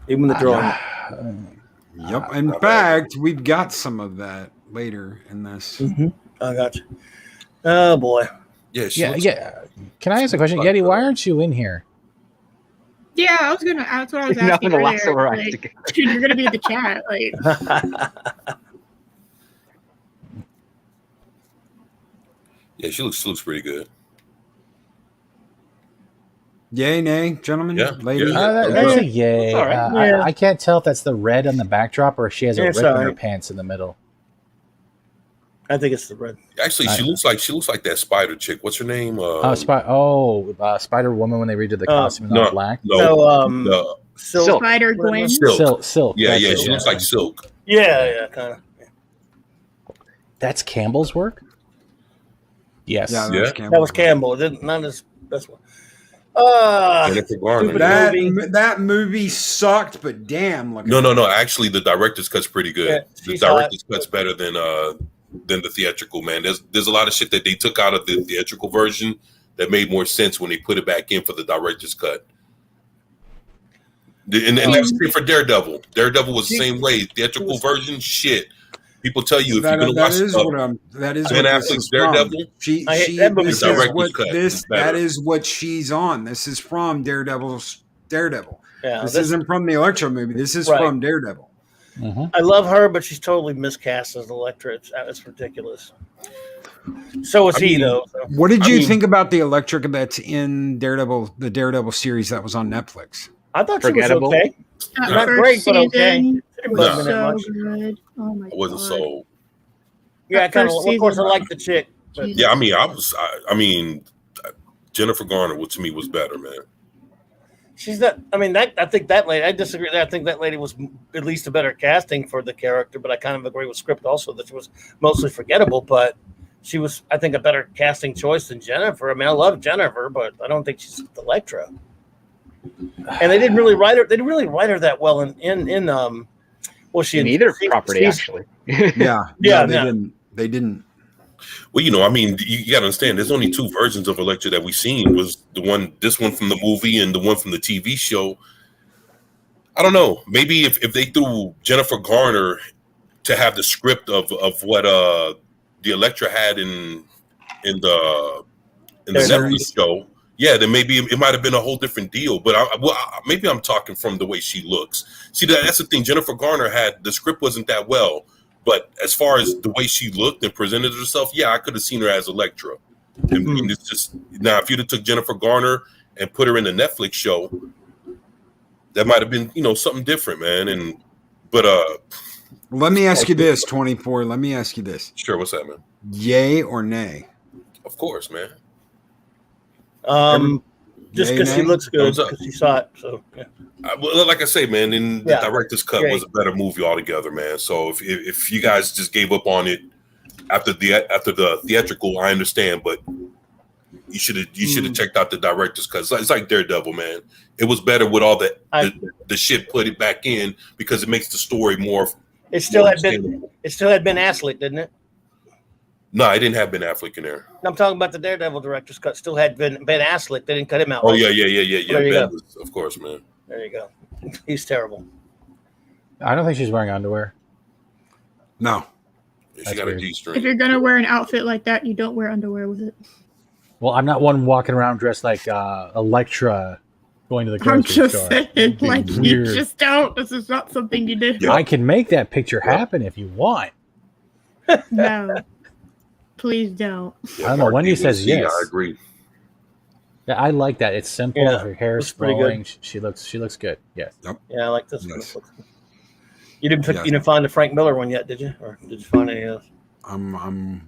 Even the drawing. Yep. In fact, we've got some of that later in this. I got you. Oh boy. Yeah. Can I ask a question, Yeti? Why aren't you in here? Yeah, that's what I was asking earlier. Like, dude, you're gonna be in the chat. Like, yeah, she looks pretty good. Yay, nay, gentlemen, ladies. That's a yay. All right. I can't tell if that's the red on the backdrop or if she has a rip in her pants in the middle. I think it's the red. Actually, she looks like that spider chick. What's her name? Spider Woman when they redid the costume in all black. Silk. Spider Gwen. Silk. Yeah, she looks like Silk. Yeah, kind of. That's Campbell's work. Yes. Yeah, that was Campbell. It didn't, not his best one. That movie sucked, but damn. No. Actually, the director's cut's pretty good. Yeah, the director's cut's better than the theatrical, man. There's a lot of shit that they took out of the theatrical version that made more sense when they put it back in for the director's cut. And that's the same for Daredevil. Daredevil was the same way. Theatrical version, shit. People tell you if you're going to watch Ben Affleck's Daredevil, that is what she's on. This is from Daredevil. Yeah, this isn't from the Elektra movie. This is from Daredevil. I love her, but she's totally miscast as Elektra. It's ridiculous. So is he, though. So. What did you think about the Elektra that's in Daredevil, the Daredevil series that was on Netflix? I thought she was okay. Not great, but okay. Was so good. Oh my god. It wasn't so. Yeah, I kind of. Of course, I like the chick. But. Yeah, I mean, Jennifer Garner, to me, was better, man. She's not. I mean, I think that lady. I disagree. I think that lady was at least a better casting for the character, but I kind of agree with script also that she was mostly forgettable. But she was, I think, a better casting choice than Jennifer. I mean, I love Jennifer, but I don't think she's Elektra. And they didn't really write her. They didn't really write her that well in well, she in either property actually. They didn't. Well, I mean, you got to understand. There's only 2 versions of Elektra that we've seen. Was this one from the movie and the one from the TV show. I don't know. Maybe if they threw Jennifer Garner to have the script of what the Elektra had in the Netflix show, then maybe it might have been a whole different deal. But maybe I'm talking from the way she looks. See, that's the thing. Jennifer Garner the script wasn't that well. But as far as the way she looked and presented herself, I could have seen her as Elektra. I mean, it's just now if you'd have took Jennifer Garner and put her in the Netflix show, that might have been something different, man. But let me ask you this, 24. Let me ask you this. Sure, what's that, man? Yay or nay? Of course, man. Just because she looks good, because she saw it. So, well, like I say, man, the director's cut was a better movie altogether, man. So if you guys just gave up on it after the theatrical, I understand, but you should have checked out the director's cut. It's like Daredevil, man. It was better with all the shit put it back in because it makes the story more. It still had Ben Affleck, didn't it? No, I didn't have Ben Affleck in there. I'm talking about the Daredevil director's cut. Still had Ben Affleck. They didn't cut him out. Oh, yeah. Ben was, of course, man. There you go. He's terrible. I don't think she's wearing underwear. No. She got a G-string. If you're going to wear an outfit like that, you don't wear underwear with it. Well, I'm not one walking around dressed like Elektra going to the grocery store. I'm just saying, like, you just don't. This is not something you do. I can make that picture happen if you want. No. Please don't. Yeah, I don't know. Wendy says yes. I agree. Yeah, I like that. It's simple. Yeah, her hair is flowing. She looks good. Yes. Yep. Yeah, I like this one. You didn't find the Frank Miller one yet, did you? Or did you find any of those?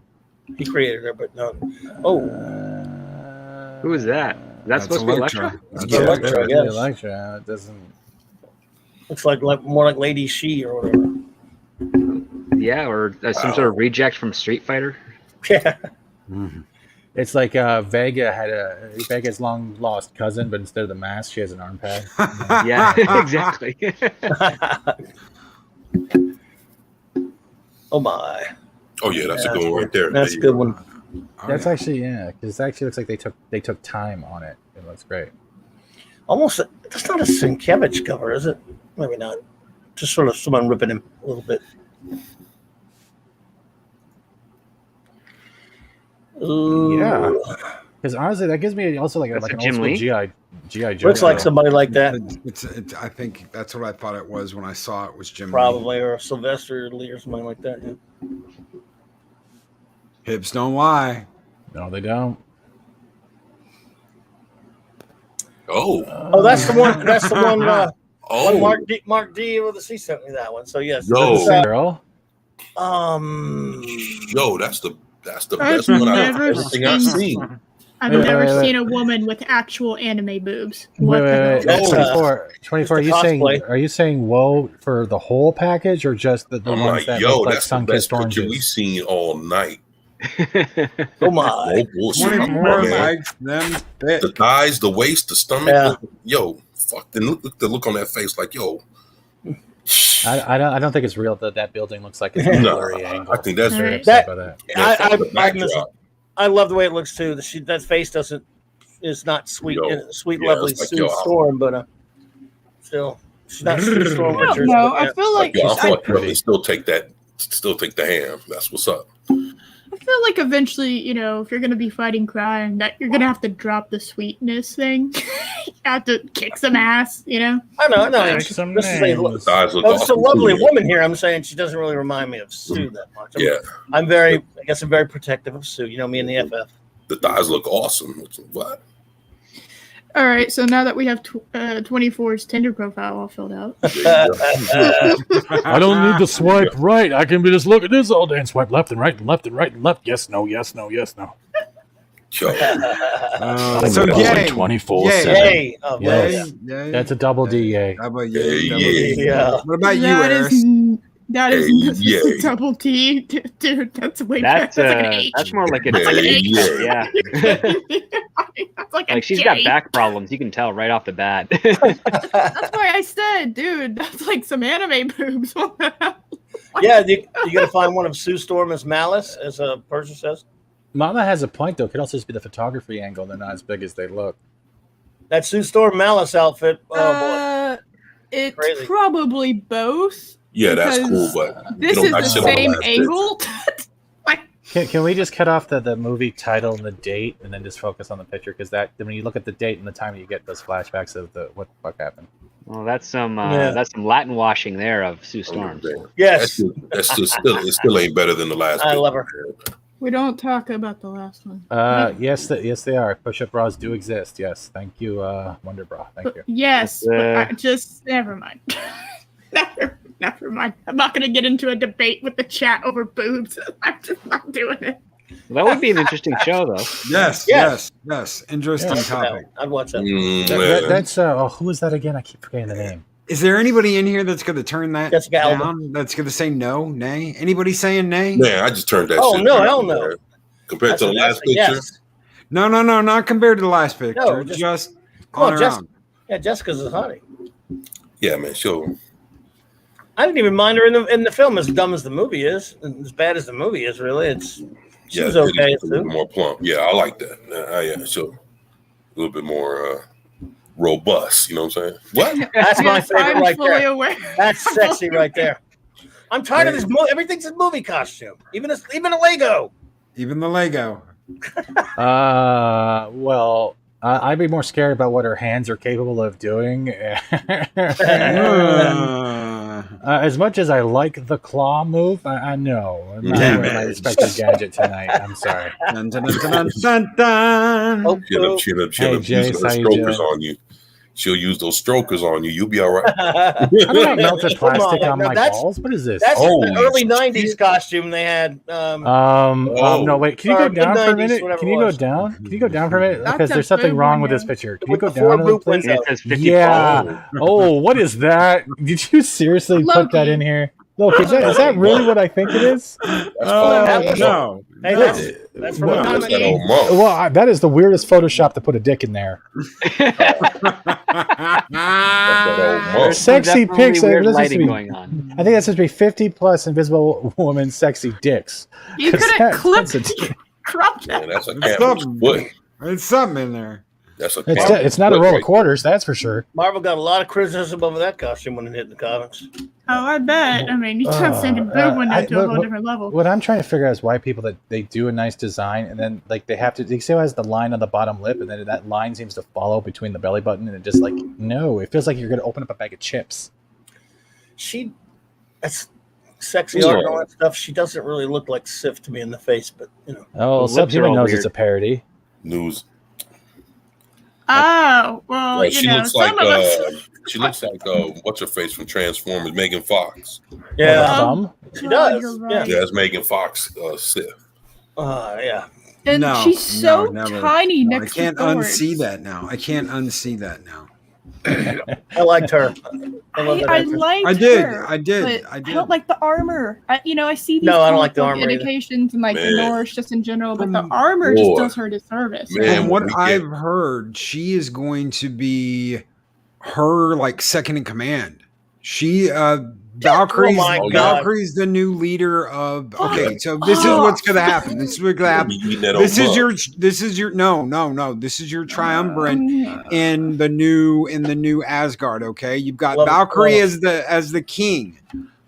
He created her, but no. Oh. Who is that? That's supposed to be Elektra? That's Elektra, yes. Elektra. It doesn't. Looks like more like Lady She or whatever. Yeah, or some sort of reject from Street Fighter. Yeah. Mm-hmm. It's like Vega's long lost cousin, but instead of the mask, she has an arm pad. Yeah, exactly. Oh my. Oh yeah, that's a good one right there. That's a good one. That's actually because it actually looks like they took time on it. It looks great. Almost, that's not a Sienkiewicz cover, is it? Maybe not. Just sort of someone ripping him a little bit. Ooh. Yeah, because honestly, that gives me also like an old school GI Joe. Looks like somebody like that. I think that's what I thought it was when I saw it was Jim. Probably, or Sylvester Lee or something like that. Yeah. Hips don't lie. No, they don't. Oh, that's the one. That's the one. Mark D with the C sent me that one. So yes. Girl. Yo, that's the best one I've ever seen. I've never seen a woman with actual anime boobs. Wait. 24. Are you saying whoa for the whole package or just the ones that look like sun-kissed oranges? We've seen all night. Oh my! 24 likes them. The thighs, the waist, the stomach. Yeah. Yo, fuck! The look on that face, like yo. I don't think it's real that building looks like it's a blurry angle. I think that's I love the way it looks too. That face is not sweet, lovely Sue Storm, but still, she's not Sue Storm. No, I feel like still take the ham. That's what's up. I feel like eventually, if you're gonna be fighting crime, that you're gonna have to drop the sweetness thing. You have to kick some ass, I know. This is a lovely woman here. I'm saying she doesn't really remind me of Sue that much. I'm very protective of Sue. Me and the FF. The thighs look awesome. What? All right, so now that we have 24's Tinder profile all filled out. I don't need to swipe right. I can just look at this all day and swipe left and right and left and right and left. Yes, no, yes, no, yes, no. So yay. 24/7. Yay. That's a double D yay. Double yay. Yeah. What about you, Eris? That is a double T, dude. That's way better. That's like an H. That's more like an H. Yeah. That's like she's J. got back problems. You can tell right off the bat. That's why I said, dude, that's like some anime boobs. Yeah, you got to find one of Sue Storm as Malice, as a person says. Mama has a point, though. It could also just be the photography angle. They're not as big as they look. That Sue Storm Malice outfit, oh boy. It's crazy. Probably both. Yeah, that's cool, but this is the same angle. Can we just cut off the movie title and the date, and then just focus on the picture? Because when you look at the date and the time, you get those flashbacks of what the fuck happened. Well, that's some Latin washing there of Sue Storm. Yes, it still ain't better than the last. I love her. We don't talk about the last one. Yes, they are. Push-up bras do exist. Yes, thank you, Wonder Bra. Thank you. Yes, but just never mind. Never mind. I'm not going to get into a debate with the chat over boobs. I'm just not doing it. Well, that would be an interesting show, though. Yes. Interesting topic. I'd watch that. That's who was that again? I keep forgetting the name. Is there anybody in here that's going to turn that down? That's going to say no, nay? Anybody saying nay? Yeah, I just turned that. Oh no, hell no. Compared to the last picture. Yes. No, not compared to the last picture. No, just on her own. Yeah, Jessica's a honey. Yeah, man, sure. I didn't even mind her in the film, as dumb as the movie is, and as bad as the movie is. Really, she was okay too. More plump. Yeah, I like that. Yeah, so a little bit more robust. You know what I'm saying? What? That's my favorite right there. Aware. That's sexy right there. I'm tired of this. Everything's a movie costume. Even a Lego. Even the Lego. Well. I'd be more scared about what her hands are capable of doing. As much as I like the claw move, I know. I'm not wearing my respected gadget tonight. I'm sorry. Dun, dun, dun, dun, dun, dun. Chin up. Use those strokers on you. She'll use those strokers on you. You'll be all right. I don't have melted plastic on my balls. What is this? That's the early 90s costume they had. No, wait. Can you go down for a minute? Can you go down? Can you go down for a minute? Because there's something wrong with this picture. Can you go down a little, please? Yeah. Oh, what is that? Did you seriously put that in here? Look, is that really what I think it is? No. Hey, that's from No, that's that old monk. Well, that is the weirdest Photoshop to put a dick in there. Sexy pics. Weird lighting going on. I think that's supposed to be 50 plus Invisible Woman sexy dicks. You could have clipped cropped that. Man, that's a camera's foot. There's something in there. That's a it's not a roll of quarters, that's for sure. Marvel got a lot of criticism over that costume when it hit the comics. Oh, I bet. I mean, you can't send a boob window to a whole different level. What I'm trying to figure out is why people that they do a nice design and then like they still has the line on the bottom lip and then that line seems to follow between the belly button and it just like no, it feels like you're gonna open up a bag of chips. That's sexy art and all that stuff. She doesn't really look like Sif to me in the face, but you know. Oh, Subhuman knows it's a parody. News. Oh, well, she looks like she looks like what's her face from Transformers, Megan Fox. Yeah, she does. Right. Yeah, it's Megan Fox, Sif. Yeah. And she's so tiny next to I can't unsee that now. I liked her. I liked her. I did. I don't like the armor. I see these I don't like the armor indications and like the Norse just in general, but the armor just does her disservice. From what I've heard, she is going to be her like second in command. She Valkyrie's the new leader of. Okay, so this is what's going to happen. This is what's going to happen. This is your triumvirate in the new Asgard. Okay, you've got Valkyrie as the king.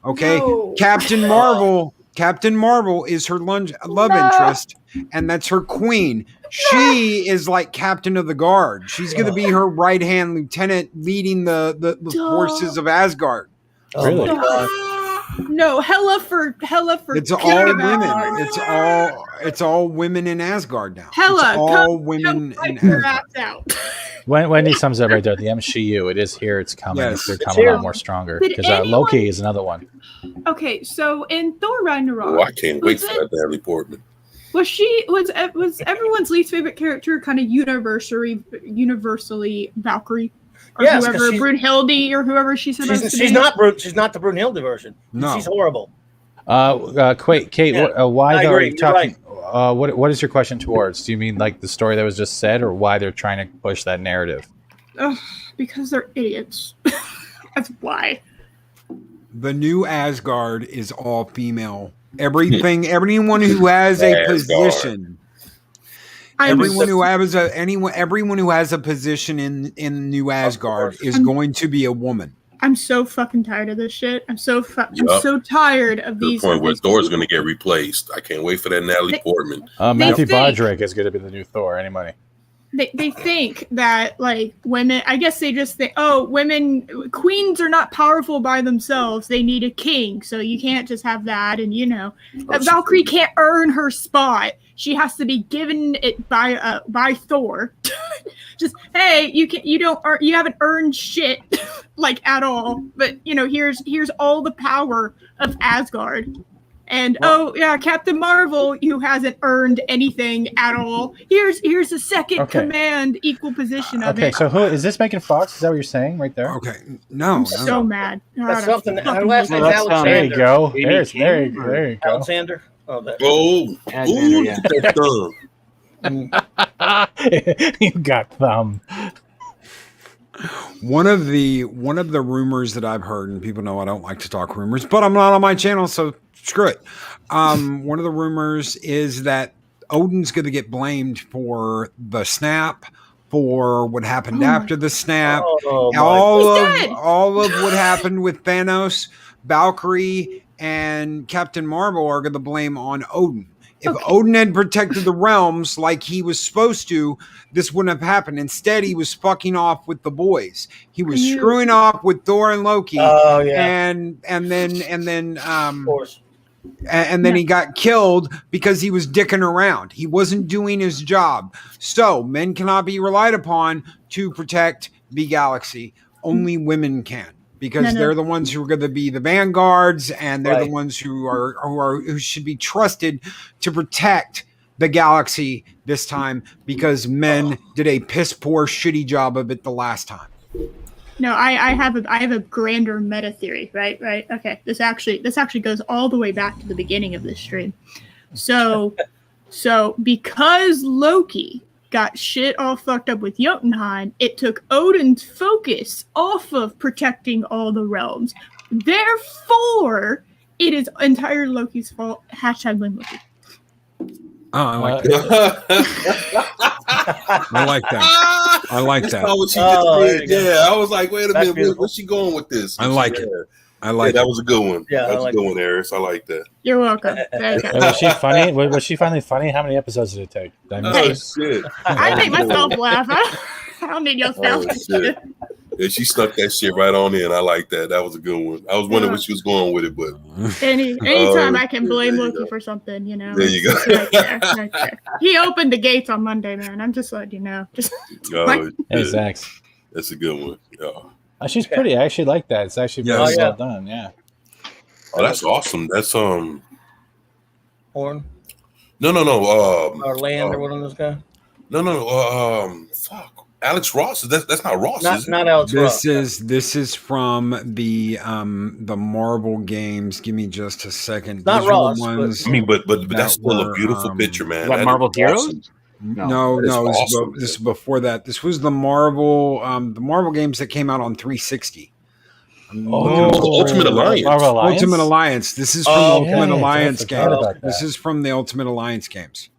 Okay, no. Captain Marvel is her love interest, and that's her queen. She is like captain of the guard. She's going to be her right hand lieutenant, leading the forces of Asgard. Really? No, hella for. It's all women. It's all women in Asgard now. Hella, it's all women in Asgard. Wendy sums up right there. The MCU, it is here. It's coming. Yes, it's becoming a lot more stronger because Loki is another one. Okay, so in Thor Ragnarok, oh, I can't wait for that Natalie Portman. Was everyone's least favorite character kind of universally Valkyrie? Or whoever Brunhilde or whoever she's supposed to be. She's not the Brunhilde version. No, she's horrible. Kate, why I though? Agree. Talking, right. What is your question towards? Do you mean like the story that was just said, or why they're trying to push that narrative? Because they're idiots. That's why. The new Asgard is all female. Everyone who has a position. Everyone who has a position in New Asgard is going to be a woman. I'm so fucking tired of this shit. I'm so tired of these. To the point where Thor's going to get replaced. I can't wait for that Natalie Portman. Matthew Broderick is going to be the new Thor. Any money? They think that like women. I guess they just think, queens are not powerful by themselves. They need a king, so you can't just have that. And Valkyrie can't earn her spot. She has to be given it by Thor. Just hey, you haven't earned shit like at all. But here's all the power of Asgard. And Captain Marvel, who hasn't earned anything at all. Here's a second command, equal position of it. Okay, so who is this Megan Fox? Is that what you're saying right there? Okay, no, I'm so mad. That's something. Her last name's Alexander. There you go. There you go. Alexander. You got thumb. One of the rumors that I've heard, and people know I don't like to talk rumors, but I'm not on my channel, so screw it. One of the rumors is that Odin's going to get blamed for the snap, for what happened after the snap, all of what happened with Thanos, Valkyrie, and Captain Marvel are going to blame on Odin. If Odin had protected the realms like he was supposed to, this wouldn't have happened. Instead, he was fucking off with the boys. He was screwing off with Thor and Loki. Oh yeah. And then he got killed because he was dicking around. He wasn't doing his job. So men cannot be relied upon to protect the galaxy. Only women can. Because they're the ones who are going to be the vanguards, and they're the ones who should be trusted to protect the galaxy this time. Because men did a piss poor, shitty job of it the last time. No, I have a grander meta theory, right? Okay. This actually goes all the way back to the beginning of this stream. So because Loki got shit all fucked up with Jotunheim, it took Odin's focus off of protecting all the realms. Therefore, it is entire Loki's fault. # blame Loki. Oh, I like that. I like that. I like that. Yeah, I was like, wait a minute, where's she going with this? I like it. I like that was a good one. Yeah, that was a good one, Eris. I like that. You're welcome. Was she funny? Was she finally funny? How many episodes did it take? Oh shit! I make myself laugh. I don't need your stuff. Oh, shit. Yeah, she stuck that shit right on in. I like that. That was a good one. I was wondering where she was going with it, but anytime I can blame Loki for something, you know. There you go. Right there. He opened the gates on Monday, man. I'm just letting you know. Hey, Zach. That's a good one. Yeah. She's pretty. I actually like that. It's actually really well done. Yeah. Oh, that's awesome. That's Horn. No. Or Land or one of those guys. No. Fuck. Alex Ross. That's not Ross. Not Alex Ross. This is from the Marvel games. Give me just a second. Not These Ross. But that's still a beautiful picture, man. What, Marvel Heroes? Awesome. No, awesome, this is before that. This was the Marvel games that came out on 360. Ultimate Alliance. Ultimate Alliance. This is from the Ultimate Alliance games. This is from the Ultimate Alliance games.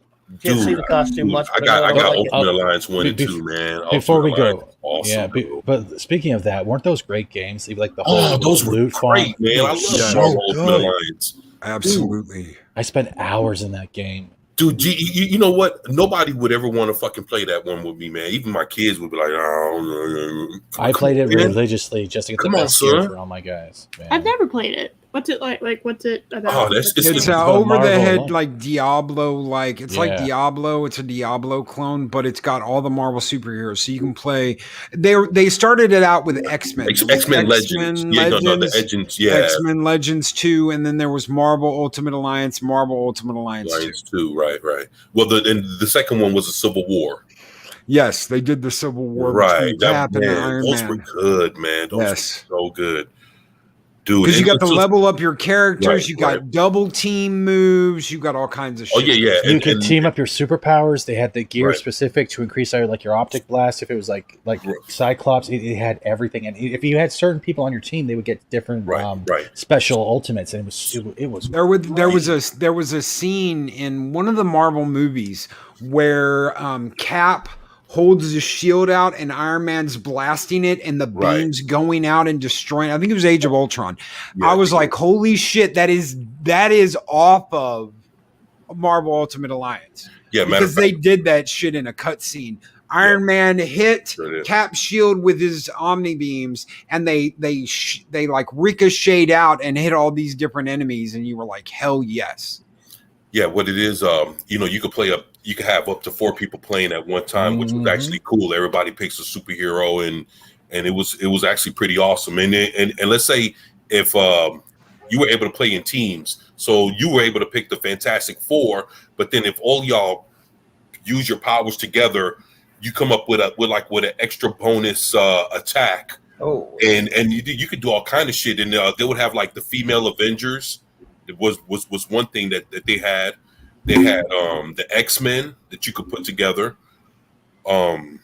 Can't see the costume much. I got Ultimate Alliance 1 and 2, man. Before we go, awesome, but speaking of that, weren't those great games? Like the whole those were loot great, man. I love Ultimate Alliance. Absolutely. Dude, I spent hours in that game. Dude, you know what? Nobody would ever want to fucking play that one with me, man. Even my kids would be like, "Oh." I played it religiously just to get the best gear for all my guys. Man. I've never played it. What's it like? Like, what's it about? It's over the head like Diablo. Like it's like Diablo. It's a Diablo clone, but it's got all the Marvel superheroes, so you can play. They started it out with X-Men. X-Men Legends. The X-Men Legends 2, and then there was Marvel Ultimate Alliance, Marvel Ultimate Alliance 2. Right. Well, the second one was a Civil War. Yes, they did the Civil War. Right. Cap and Iron those Man. were good, man. Those were so good. Dude, because you got to level up your characters, you got double team moves, you got all kinds of shit. Oh yeah. You could team up your superpowers. They had the gear specific to increase your optic blast. If it was like Cyclops, it had everything. And if you had certain people on your team, they would get different special ultimates. And it was there was a scene in one of the Marvel movies where Cap holds his shield out and Iron Man's blasting it and the beams going out and destroying. I think it was Age of Ultron. I was like, holy shit, that is off of Marvel Ultimate Alliance. Yeah, because they did that shit in a cutscene. Iron Man hit Cap's shield with his Omni beams, and they like ricocheted out and hit all these different enemies, and you were like, hell yes. Yeah, what it is, you could have up to 4 people playing at one time, which was actually cool. Everybody picks a superhero, and it was actually pretty awesome. And let's say if you were able to play in teams, so you were able to pick the Fantastic Four, but then if all y'all use your powers together, you come up with an extra bonus attack. Oh, and you could do all kind of shit. And they would have like the female Avengers. It was one thing that they had. They had the X-Men that you could put together. The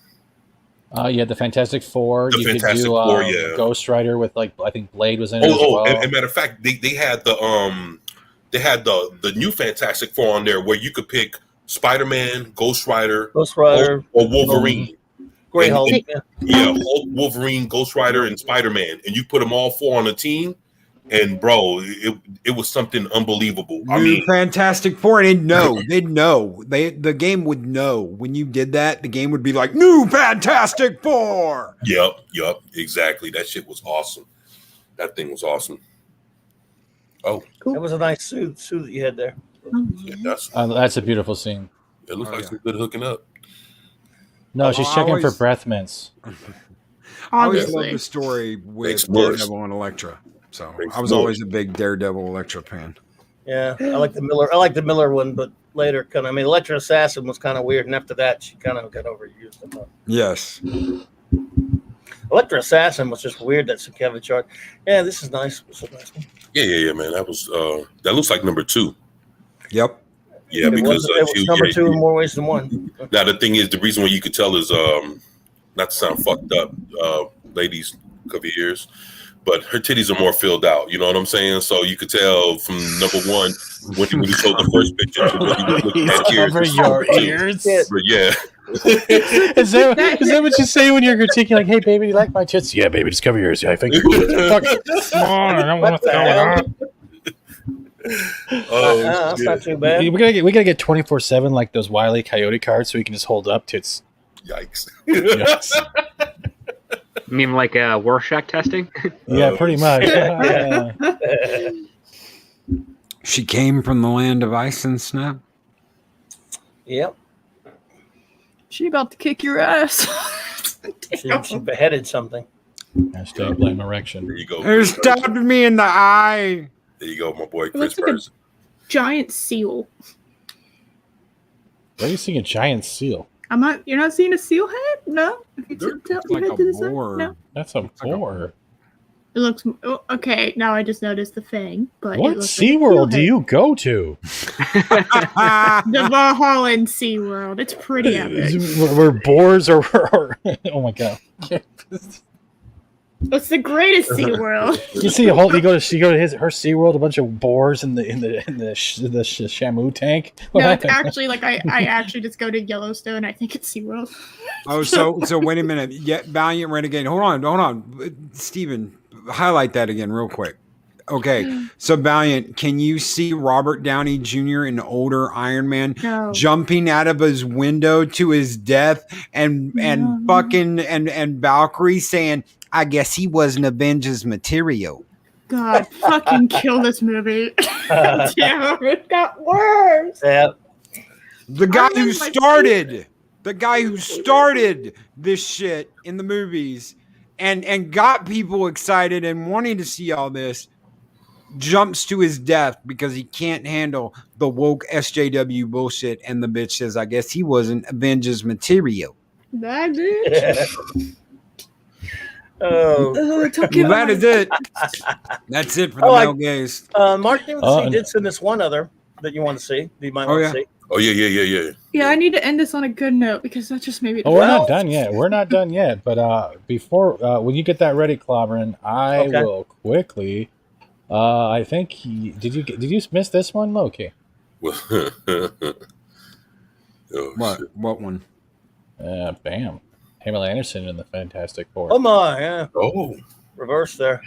Fantastic Four. You could do Ghost Rider with I think Blade was in it as well. And matter of fact, they had the new Fantastic Four on there where you could pick Spider-Man, Ghost Rider, or Wolverine. Great Hulk. Hulk, Wolverine, Ghost Rider, and Spider-Man, and you put them all 4 on a team. And bro, it was something unbelievable. Fantastic Four, and they'd know. The game would know when you did that. The game would be like, new Fantastic Four. Yep, exactly. That shit was awesome. That thing was awesome. Oh, cool. That was a nice suit that you had there. Yeah, that's a beautiful scene. It looks like some good hooking up. No, she's checking for breath mints. I always love the story with Daredevil and Elektra. So I was always a big Daredevil Elektra fan. Yeah, I like the Miller one, but later Elektra Assassin was kind of weird, and after that she kind of got overused. Yes. Elektra Assassin was just weird. That's a Kevin chart. Yeah, this is nice. This is a nice one. Yeah, man. That was that looks like number 2. Yep. Yeah, because it was number 2 in more ways than one. Now the thing is, the reason why you could tell is not to sound fucked up, ladies, cover your ears, but her titties are more filled out. You know what I'm saying? So you could tell from number 1 when you showed the first picture to when you were looking at cover your ears. But yeah. Is that what you say when you're critiquing? Like, hey, baby, you like my tits? Yeah, baby, just cover yours. Yeah, I think. Fuck. Come on, I don't want to throw it on. That's not too bad. We gotta get 24/7 like those Wile E. Coyote cards, so we can just hold up tits. Yikes! Yikes. You mean like Rorschach testing? Yeah, pretty much. She came from the land of ice and snow. Yep. She about to kick your ass. She beheaded something. Hashtag blame erection. There you go. It stabbed me in the eye. There you go, my boy It Chris looks like Peterson. a giant seal. Why are you seeing a giant seal? You're not seeing a seal head? No? If you tilt your like head a to the side? boar. No. That's a boar. It looks okay. Now I just noticed the fang, but What it looks SeaWorld like do you go to? the Valhalla SeaWorld. It's pretty epic. Where boars are. Oh my god! It's the greatest SeaWorld. You see a whole. You go to her SeaWorld. A bunch of boars in the Shamu tank. What No, it's happened? actually like I actually just go to Yellowstone. I think it's SeaWorld. Oh, so wait a minute. Yeah, Valiant Renegade. Hold on. Steven, highlight that again real quick. Okay, so Valiant, can you see Robert Downey Jr., an older Iron Man, jumping out of his window to his death, and fucking and Valkyrie saying, "I guess he wasn't Avengers material." God, fucking kill this movie. Damn, it got worse. Yeah. The guy who started this shit in the movies and got people excited and wanting to see all this jumps to his death because he can't handle the woke SJW bullshit, and the bitch says, "I guess he wasn't Avengers material." That bitch. That is it. That's it for the male gaze. Mark did send us one other that you want to see. That you might want to see. Oh yeah. Yeah, I need to end this on a good note because that just made me. Oh, we're not done yet. We're not done yet. But before when you get that ready, Clobbering, I will quickly. I think did you miss this one, Loki? What one? Bam. Pamela Anderson in the Fantastic Four. Oh my, yeah. Oh, reverse there.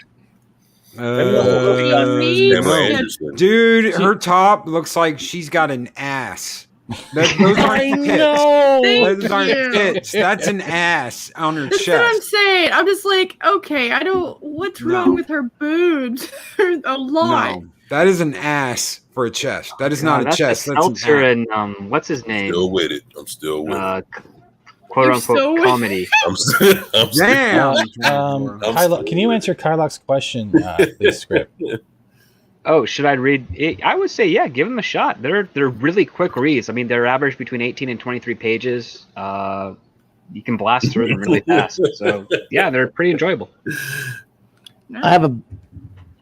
Dude, her top looks like she's got an ass. Those aren't tits. Those aren't tits. That's an ass on her chest. That's what I'm saying. I'm just like, okay, what's wrong with her boobs? A lot. No, that is an ass for a chest. That is not a chest. That's an ass. And what's his name? I'm still with it. Quote unquote comedy. Damn. Can you answer Kylok's question, please, script? Oh, should I read it? I would say, yeah, give them a shot. They're really quick reads. I mean, they're average between 18 and 23 pages. You can blast through them really fast. So, yeah, they're pretty enjoyable. I have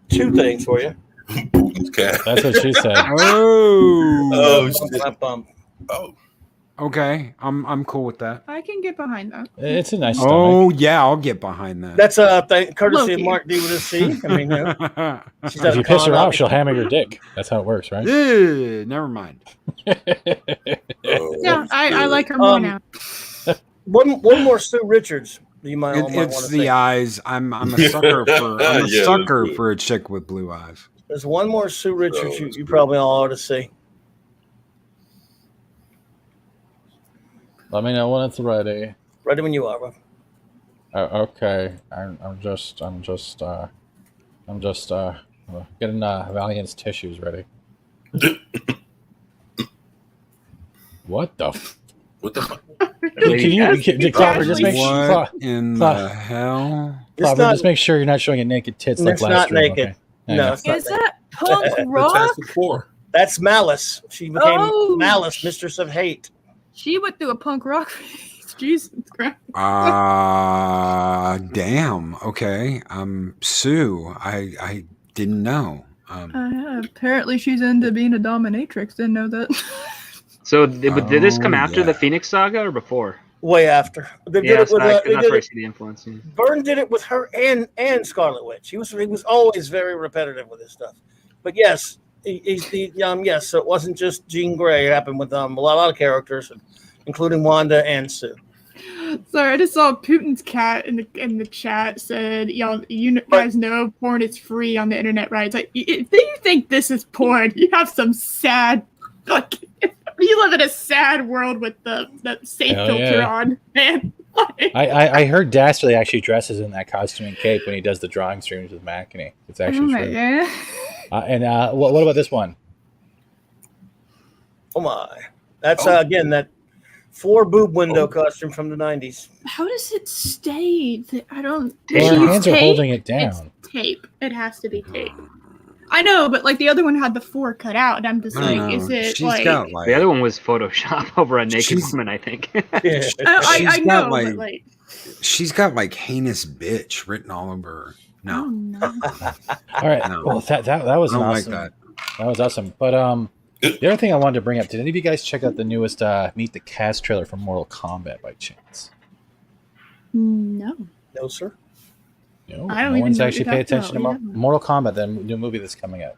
two things for you. That's what she said. Oh. Okay, I'm cool with that. I can get behind that. It's a nice stomach. Oh yeah, I'll get behind that. That's courtesy of Mark D with a C. I mean, if you piss her off, she'll hammer your dick. That's how it works, right? Never mind. Yeah, I like her more now. One more Sue Richards. You might want to the eyes. I'm a sucker for for a chick with blue eyes. There's one more Sue Richards you probably all ought to see. Let me know when it's ready. Ready when you are, bro. Okay. I'm just getting Valiant's tissues ready. What What the? the fuck? Can you Clobber, just make sure? What in the hell? Clobber, just make sure you're not showing a naked tits like last not stream. naked. Okay. No, it's not Is that punk rock? That's Malice. She became Malice, Mistress of Hate. She went through a punk rock phase. Jesus Christ. Damn. Okay. Sue, I didn't know. Apparently she's into being a dominatrix. Didn't know that. So did this come after the Phoenix Saga or before? Way after. They did it with, that's where I see the influence. Yeah. Byrne did it with her and Scarlet Witch. He was always very repetitive with his stuff. But yes, yes. So it wasn't just Jean Grey. It happened with a lot of characters, including Wanda and Sue. Sorry, I just saw Putin's cat in the chat said, "Y'all, you guys know porn is free on the internet, right?" It's like, if you think this is porn, you have some sad, like, you live in a sad world with the safe filter on, man. I heard Dastardly actually dresses in that costume and cape when he does the drawing streams with Makini. It's actually true. Yeah. And what about this one? Oh my! That's again that 4 boob window costume from the 90s. How does it stay? I don't. Well, her hands are holding it down. It's tape. It has to be tape. I know, but like the other one had the 4 cut out, and I'm just like, is it the other one was Photoshop over a naked woman? I think. I know, but like she's got like heinous bitch written all over her. No. Oh, no. All right. No. Well, that was awesome. Like that. That was awesome. But the other thing I wanted to bring up, did any of you guys check out the newest Meet the Cast trailer for Mortal Kombat by chance? No. No, sir. No, I don't no even one's know actually what paying you're attention to talking about. Mortal Kombat, the new movie that's coming out.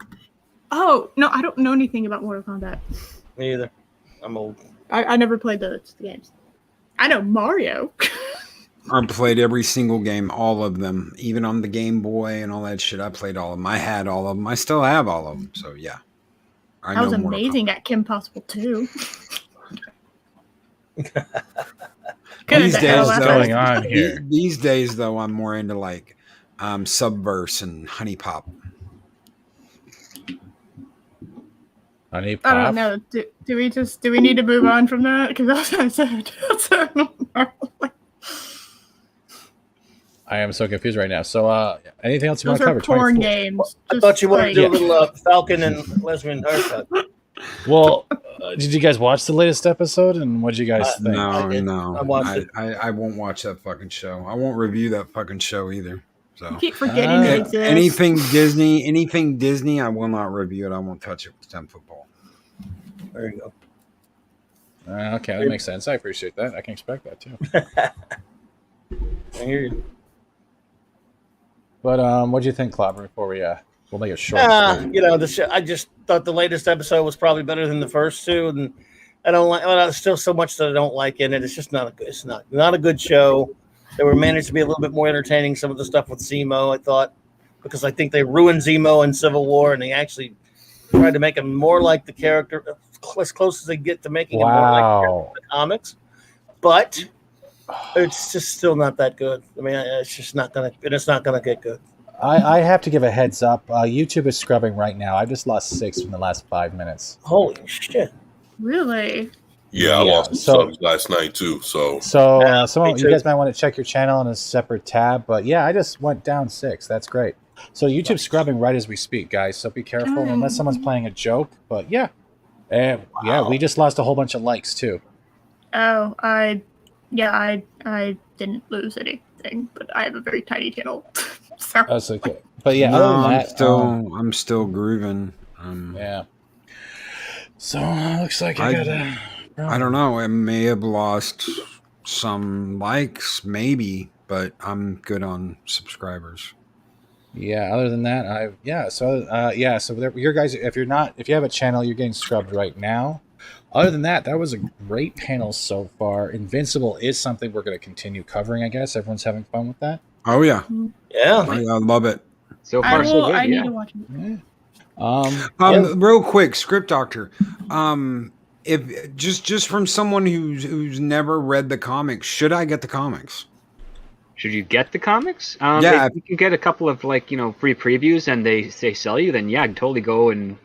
Oh, no, I don't know anything about Mortal Kombat. Me either. I'm old. I never played the games. I know Mario. I played every single game, all of them, even on the Game Boy and all that shit. I played all of them. I had all of them. I still have all of them. So yeah, I was amazing at Kim Possible 2. These days, what's going on here? These days, though, I'm more into like Subverse and Honey Pop. Honey Pop. I don't know. Do we need to move on from that? Because that's I am so confused right now. So, anything else you want to cover? Porn games. I thought you wanted to do a little Falcon and lesbian haircut. Well, did you guys watch the latest episode, and what did you guys think? No. I watched it. I won't watch that fucking show. I won't review that fucking show either. So you keep forgetting it exists. anything Disney, I will not review it. I won't touch it with 10 football. There you go. Okay, that makes sense. I appreciate that. I can expect that too. I hear you. But what do you think, Clobber? Before we'll make it short. I just thought the latest episode was probably better than the first 2, and I don't like. Well, there's still so much that I don't like in it. It's just not a good. It's not a good show. They were managed to be a little bit more entertaining. Some of the stuff with Zemo, I thought, because I think they ruined Zemo in Civil War, and they actually tried to make him more like the character, as close as they get to making him more like the character in the comics. But it's just still not that good. I mean, it's just not gonna. It's not gonna get good. I have to give a heads up. YouTube is scrubbing right now. I just lost 6 from the last 5 minutes. Holy shit! Really? Yeah, I lost subs last night too. So you guys might want to check your channel in a separate tab. But yeah, I just went down 6. That's great. So YouTube's scrubbing right as we speak, guys. So be careful unless someone's playing a joke. But yeah, we just lost a whole bunch of likes too. Oh, I didn't lose anything, but I have a very tiny channel. So. That's okay. But yeah, other than that, I'm still grooving. Yeah. So looks like I got I don't know. I may have lost some likes, maybe, but I'm good on subscribers. Yeah. Other than that, So your guys, if you have a channel, you're getting scrubbed right now. Other than that, that was a great panel so far. Invincible is something we're going to continue covering, I guess. Everyone's having fun with that. Oh yeah, yeah, I love it. So far, so good. I need to watch it. Real quick, Script Doctor. If just from someone who's never read the comics, should I get the comics? Should you get the comics? Yeah, if you can get a couple of free previews and they sell you, then yeah, totally go and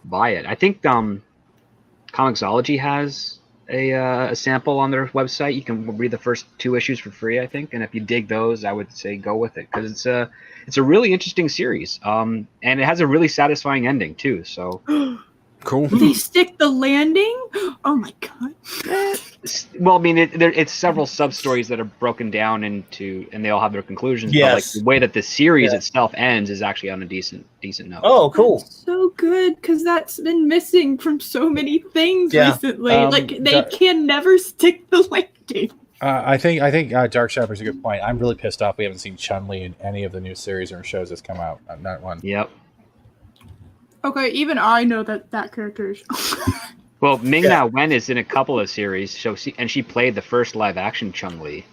buy it. I think Comixology has a sample on their website. You can read the first 2 issues for free, I think, and if you dig those, I would say go with it because it's a really interesting series, and it has a really satisfying ending too. So Cool. They stick the landing. Oh my god. Well, I mean, it's several sub stories that are broken down into, and they all have their conclusions. Yes. But like the way that the series itself ends is actually on a decent note. Oh, cool. That's so good, because that's been missing from so many things recently. Like they can never stick the landing. I think Dark Shopper's a good point. I'm really pissed off we haven't seen Chun-Li in any of the new series or shows that's come out. Not one. Yep. Okay, even I know that character is. Well, Ming-Na Wen is in a couple of series, so she played the first live-action Chun-Li.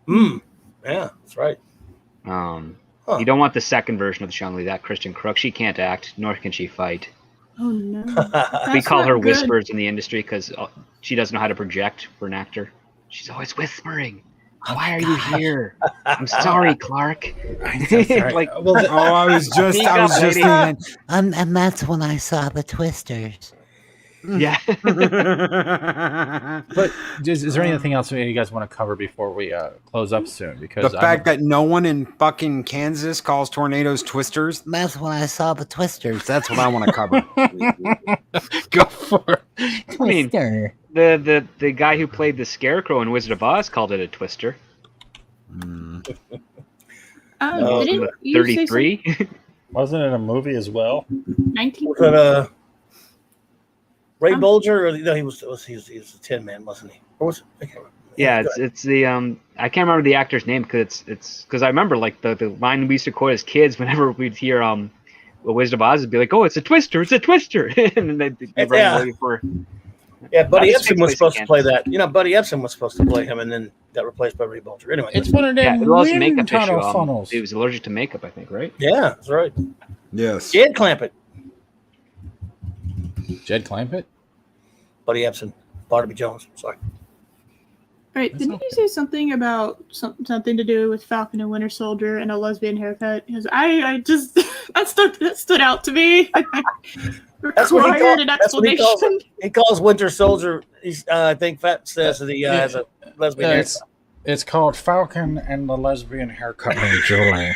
Yeah, that's right. You don't want the second version of Chun-Li, that Kristen Crook. She can't act, nor can she fight. Oh no. We call her Whispers in the industry because she doesn't know how to project for an actor. She's always whispering. Why are you here? I'm sorry, Clark. Like, I was just thinking. And that's when I saw the Twisters. Yeah. But is there anything else you guys want to cover before we close up soon? Because the fact that no one in fucking Kansas calls tornadoes twisters. That's when I saw the Twisters. That's what I want to cover. Go for it. Twister. I mean, the guy who played the Scarecrow in Wizard of Oz called it a twister. Didn't 33. Wasn't it a movie as well? 19. Ray Bolger, or no, he was a Tin Man, wasn't he? Or was it? I can't remember. Yeah, it's the I can't remember the actor's name because I remember like the line we used to quote as kids whenever we'd hear a Wizard of Oz would be like, "Oh, it's a twister, and then they run for. Yeah, Buddy Epson was supposed to play that. Buddy Epson was supposed to play him, and then got replaced by Ray Bolger. Anyway, it's one of them it was a wind makeup issue. tunnel funnels. He was allergic to makeup, I think, right? Yeah, that's right. Yes. Jed Clampett. Jed Clampett? Buddy Epson. Barnaby Jones. Sorry. Right, didn't you say something about something to do with Falcon and Winter Soldier and a lesbian haircut? Because I just that stood out to me. That's what an explanation. He calls Winter Soldier. I think Fat says that he has a lesbian haircut. It's called Falcon and the Lesbian Haircut named Julie.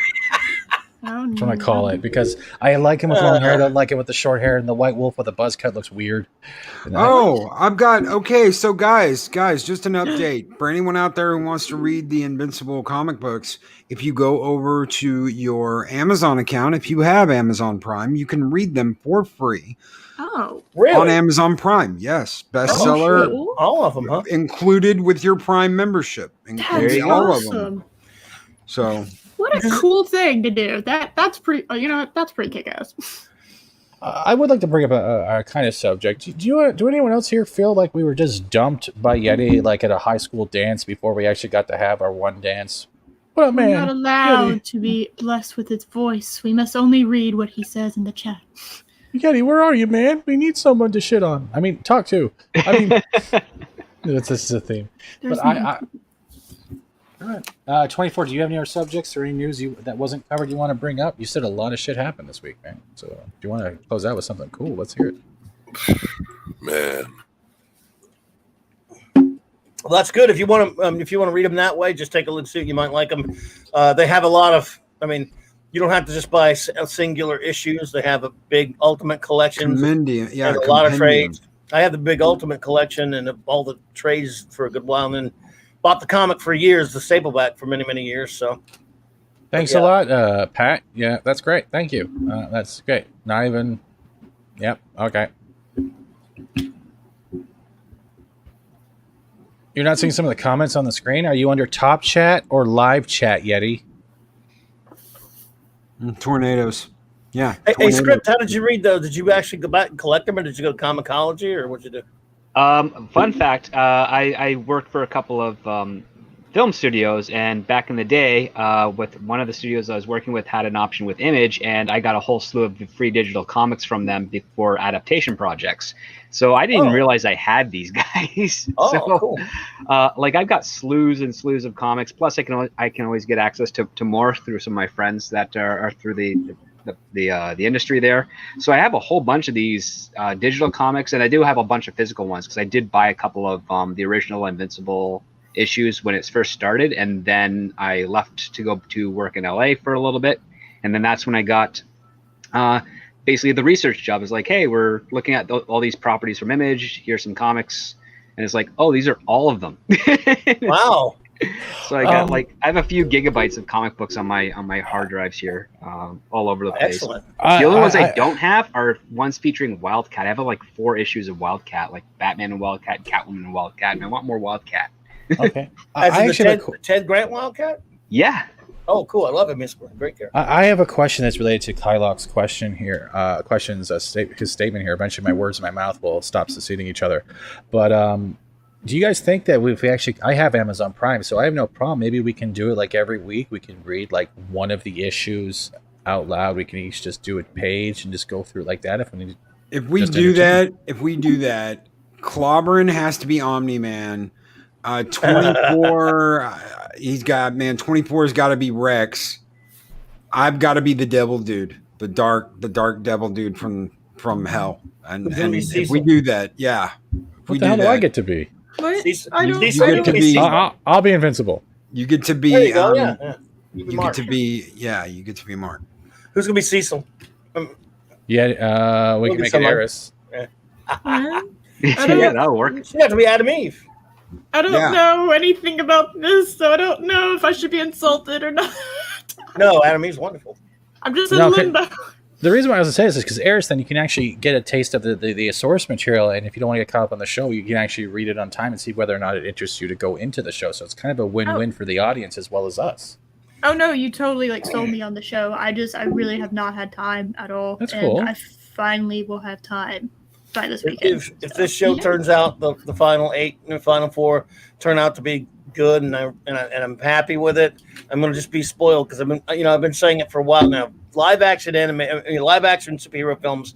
That's what I call it, because I like him with long hair, I don't like it with the short hair, and the White Wolf with a buzz cut looks weird. So guys, just an update. For anyone out there who wants to read the Invincible comic books, if you go over to your Amazon account, if you have Amazon Prime, you can read them for free. Oh, really? On Amazon Prime, yes. Bestseller. All of them, huh? Included with your Prime membership. That's all awesome. of them. So... What a cool thing to do. That's pretty. That's pretty kick-ass. I would like to bring up a kind of subject. Do anyone else here feel like we were just dumped by Yeti, like at a high school dance before we actually got to have our one dance? Well, man, we're not allowed to be blessed with his voice. We must only read what he says in the chat. Yeti, where are you, man? We need someone to shit on. I mean, talk to. I mean, this is a theme. All right. 24, do you have any other subjects or any news that wasn't covered you want to bring up? You said a lot of shit happened this week, man. So if you want to close out with something cool, let's hear it. Man. Well, that's good. If you want to read them that way, just take a look, see. You might like them. They have a lot of. I mean, you don't have to just buy singular issues. They have a big Ultimate collection. And a lot of trades. I have the big Ultimate collection and all the trades for a good while, and then bought the comic for years, the Stapleback for many, many years. So, thanks a lot, Pat. Yeah, that's great. Thank you. That's great. Not even. Yep. Okay. You're not seeing some of the comments on the screen. Are you under Top Chat or Live Chat, Yeti? Tornadoes. Yeah. Hey, Script, how did you read those? Did you actually go back and collect them, or did you go to Comicology, or what'd you do? Fun fact, I worked for a couple of film studios, and back in the day, with one of the studios I was working with had an option with Image, and I got a whole slew of free digital comics from them before adaptation projects. So I didn't realize I had these guys. Cool. Like I've got slews and slews of comics. Plus, I can always get access to more through some of my friends that are through the industry there. So I have a whole bunch of these digital comics, and I do have a bunch of physical ones because I did buy a couple of the original Invincible issues when it first started, and then I left to go to work in LA for a little bit, and then that's when I got basically the research job is like, hey, we're looking at all these properties from Image. Here's some comics, and it's like, oh, these are all of them. Wow. So I got I have a few gigabytes of comic books on my hard drives here, all over the place. Excellent. The only ones I don't have are ones featuring Wildcat. I have like 4 issues of Wildcat, like Batman and Wildcat, Catwoman and Wildcat, and I want more Wildcat. Okay. As in the Ted Grant Wildcat? Yeah. Oh, cool. I love him. He's a great character. I have a question that's related to Kylock's question here. His statement here. Eventually, my words in my mouth will stop succeeding each other. But do you guys think that if we actually, I have Amazon Prime, so I have no problem. Maybe we can do it like every week. We can read like one of the issues out loud. We can each just do a page and just go through it like that. If we do that, Clobbering has to be Omni-Man. 24, he's got 24's got to be Rex. I've got to be the Devil Dude, the dark Devil Dude from hell. And if we do that, yeah. What the hell do I get to be? What? I'll be Invincible. You get to be. There you go, yeah. You get to be. Yeah, you get to be Mark. Who's gonna be Cecil? We can make it Eris. Yeah. Yeah, that'll work. She have to be Adam Eve. I don't know anything about this, so I don't know if I should be insulted or not. No, Adam Eve's wonderful. I'm just in limbo. The reason why I was going to say this is because Eris, then you can actually get a taste of the source material, and if you don't want to get caught up on the show, you can actually read it on time and see whether or not it interests you to go into the show. So it's kind of a win-win for the audience as well as us. Oh no, you totally sold me on the show. I really have not had time at all. That's cool. I finally will have time by this weekend. If this show turns out the final 8 and the final 4 turn out to be good, and I'm happy with it, I'm gonna just be spoiled because I've been saying it for a while now. Live action superhero films.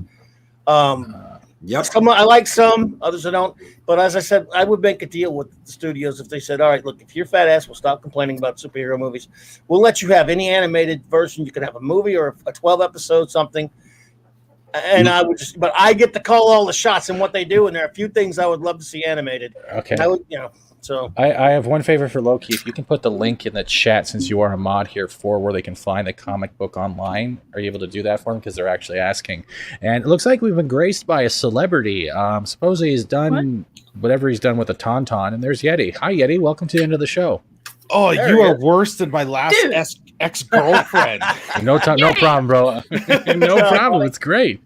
Some I like, some others I don't. But as I said, I would make a deal with the studios if they said, "All right, look, if your fat ass will stop complaining about superhero movies, we'll let you have any animated version. You can have a movie or a 12-episode something." And I would but I get to call all the shots and what they do, and there are a few things I would love to see animated. Okay. I would, So I have one favor for Loki. If you can put the link in the chat, since you are a mod here, for where they can find the comic book online, are you able to do that for them? Because they're actually asking. And it looks like we've been graced by a celebrity. Supposedly he's done whatever he's done with the Tauntaun. And there's Yeti. Hi, Yeti. Welcome to the end of the show. Oh, you are worse than my last ex-girlfriend. No problem, bro. No problem. It's great.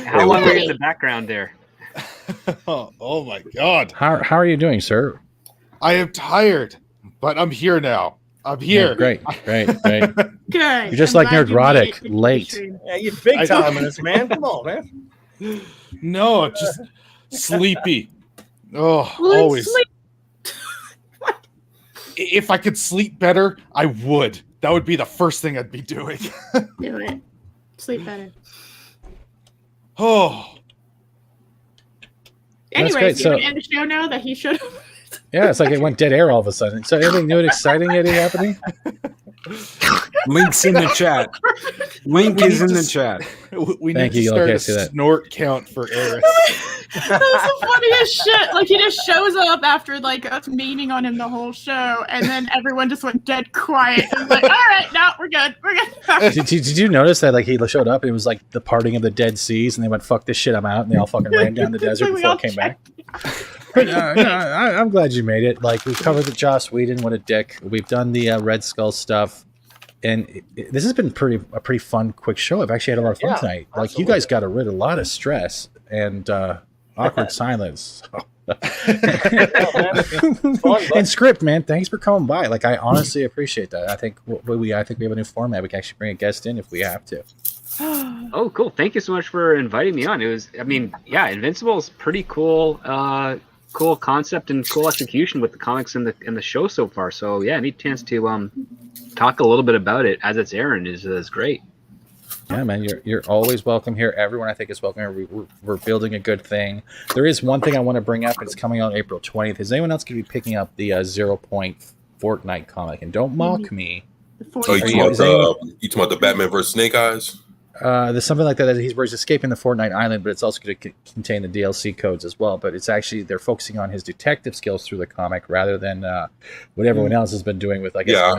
How long were you in the background there? Oh my God. How are you doing, sir? I am tired, but I'm here now. I'm here. Yeah, great. Good. You're just like Nerdrotic, late. Yeah, you're big time in this, man. Come on, man. No, just sleepy. Oh, always. If I could sleep better, I would. That would be the first thing I'd be doing. Do it. Sleep better. Oh. Anyways, you want to end the show now that he should have? Yeah, it's like it went dead air all of a sudden. So anything new and exciting happening? Link's in the chat. Link is in the chat. We need to start a snort count for Eris. That was the funniest shit. Like, he just shows up after like us meaning on him the whole show, and then everyone just went dead quiet. And like, all right, no, we're good. Did you notice that like he showed up and it was like the parting of the Dead Seas, and they went, "Fuck this shit, I'm out," and they all fucking ran down the desert before it came back. But I'm glad you made it. Like, we've covered the Joss Whedon, what a dick. We've done the Red Skull stuff. And this has been a pretty fun, quick show. I've actually had a lot of fun tonight. Like, absolutely. You guys got rid of a lot of stress and awkward silence. And Script, man, thanks for coming by. Like, I honestly appreciate that. I think we have a new format. We can actually bring a guest in if we have to. Oh, cool. Thank you so much for inviting me on. Invincible is pretty cool. Cool concept and cool execution with the comics and the show so far. So yeah, any chance to talk a little bit about it as it's airing is great. Yeah, man, you're always welcome here. Everyone, I think, is welcome here. We're building a good thing. There is one thing I want to bring up, and it's coming out April 20th. Is anyone else going to be picking up the 0 Point Fortnite comic? And don't mock me. You talking about the Batman vs. Snake Eyes? There's something like that where he's escaping the Fortnite Island, but it's also going to contain the DLC codes as well. But it's actually, they're focusing on his detective skills through the comic rather than what everyone else has been doing with, I guess, I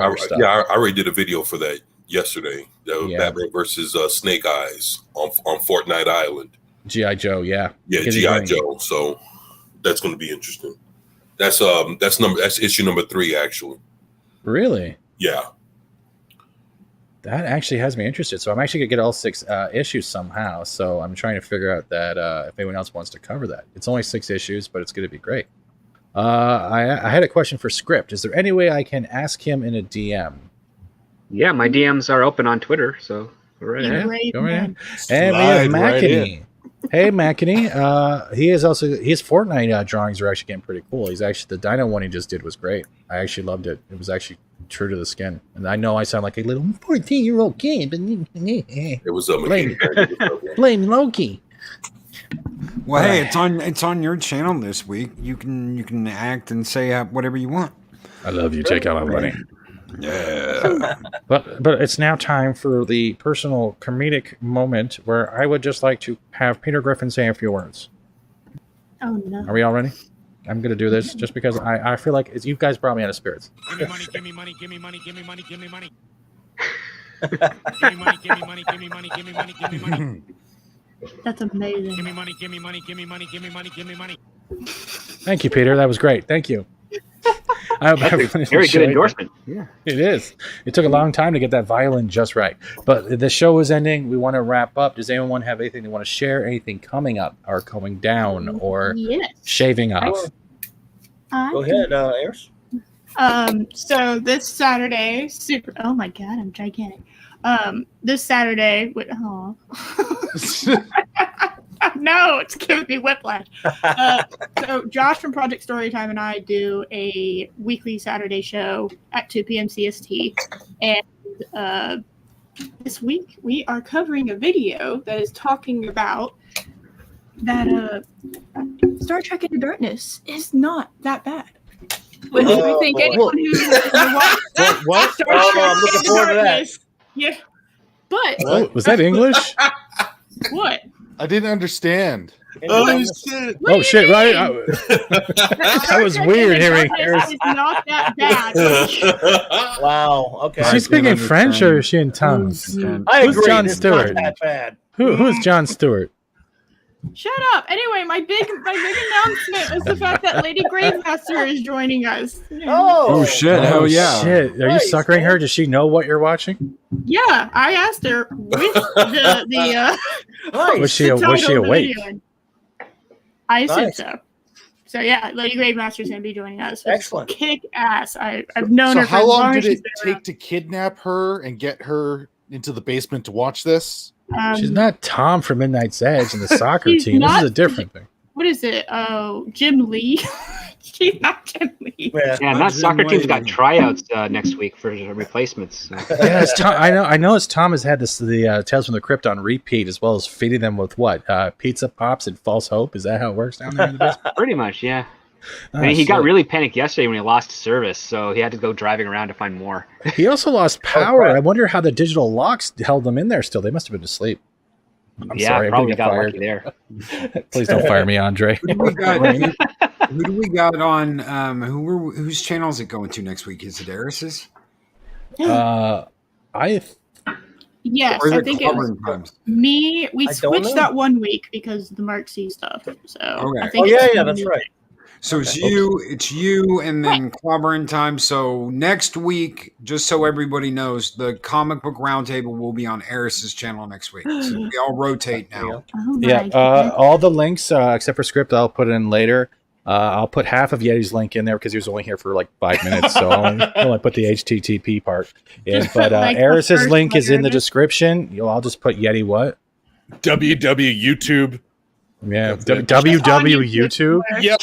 already did a video for that. yesterday. Batman versus Snake Eyes on Fortnite Island. G.I. Joe, yeah. Yeah, G.I. Joe. So that's going to be interesting. That's issue number 3, actually. Really? Yeah. That actually has me interested. So I'm actually going to get all 6 issues somehow. So I'm trying to figure out that if anyone else wants to cover that. It's only 6 issues, but it's going to be great. I had a question for Script. Is there any way I can ask him in a DM? Yeah, my DMs are open on Twitter, so go right ahead. Go right ahead. And we have Mackany. Hey, Mackany. His Fortnite drawings are actually getting pretty cool. He's actually, the Dino one he just did was great. I actually loved it. It was actually true to the skin. And I know I sound like a little 14-year-old kid, but it was blame Loki. Well, hey, it's on your channel this week. You can act and say whatever you want. I love you. Take out my money. Yeah. But it's now time for the personal comedic moment where I would just like to have Peter Griffin say a few words. Oh no. Are we all ready? I'm going to do this just because I feel like you guys brought me out of spirits. Give me money, give me money, give me money, give me money, give me money. Give me money, give me money, give me money, give me money, give me money. That's amazing. Give me money, give me money, give me money, give me money, give me money. Thank you, Peter. That was great. Thank you. Very good endorsement. Yeah, it is. It took a long time to get that violin just right. But the show is ending. We want to wrap up. Does anyone have anything they want to share? Anything coming up or coming down or shaving off? Go ahead, Eris. So this Saturday, oh my god, I'm gigantic. This Saturday, no, it's giving me whiplash. So Josh from Project Storytime and I do a weekly Saturday show at 2 p.m. CST. And this week we are covering a video that is talking about that Star Trek Into Darkness is not that bad. Which I think anyone who's what? I'm looking forward to that. Yeah. But was that English? What? I didn't understand. Oh shit! Oh shit! Right? That was weird hearing. It's not that bad. Wow. Okay. Is she speaking French or is she in tongues? I Who's agree. John It's Stewart? not that bad. Who's John Stewart? Shut up. Anyway, my big announcement was the fact that Lady Gravemaster is joining us. Oh shit! Hell yeah! Shit! Are you suckering her? Does she know what you're watching? Yeah, I asked her with the Was she awake? I assume so. So yeah, Lady Gravemaster's gonna be joining us. Excellent. Kick ass. I've known her for how long did she's it been take around. to kidnap her and get her into the basement to watch this? She's not Tom from Midnight's Edge and the soccer team. This is a different thing. What is it? Oh, Jim Lee. She's not Jim Lee. Yeah, that soccer team's got tryouts next week for replacements. So. Yeah, it's Tom, I know. As Tom has had the Tales from the Crypt on repeat, as well as feeding them with what pizza pops and false hope. Is that how it works down there in the basement? Pretty much, yeah. I mean, he got really panicked yesterday when he lost service, so he had to go driving around to find more. He also lost power. I wonder how the digital locks held them in there still. They must have been asleep. I'm sorry, probably got lucky there. Please don't fire me, Andre. Who do we got on? Whose channel is it going to next week? Is it Eris's? Yes, I think it was me. We switched that one week because of the Mark C stuff. So I think that's right. So it's you, and then Clobbering Time. So next week, just so everybody knows, the comic book roundtable will be on Eris's channel next week. So we all rotate now. All the links except for Script, I'll put in later. I'll put half of Yeti's link in there because he was only here for like 5 minutes, so I'll only put the HTTP part in. But Eris's link is in the description. I'll just put Yeti what? YouTube. Yeah, WW YouTube. Yep,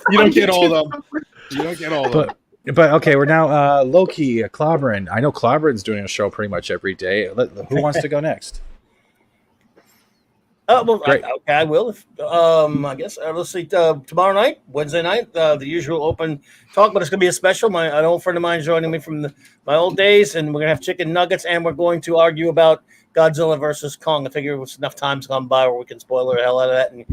you don't get all of them. You don't get all of them. But okay, we're now Loki, Clobbering. I know Clobberin's doing a show pretty much every day. Who wants to go next? I will. I guess let's see. Tomorrow night, Wednesday night, the usual open talk, but it's going to be a special. An old friend of mine is joining me from my old days, and we're going to have chicken nuggets, and we're going to argue about Godzilla versus Kong. I figure enough time's gone by where we can spoil the hell out of that. And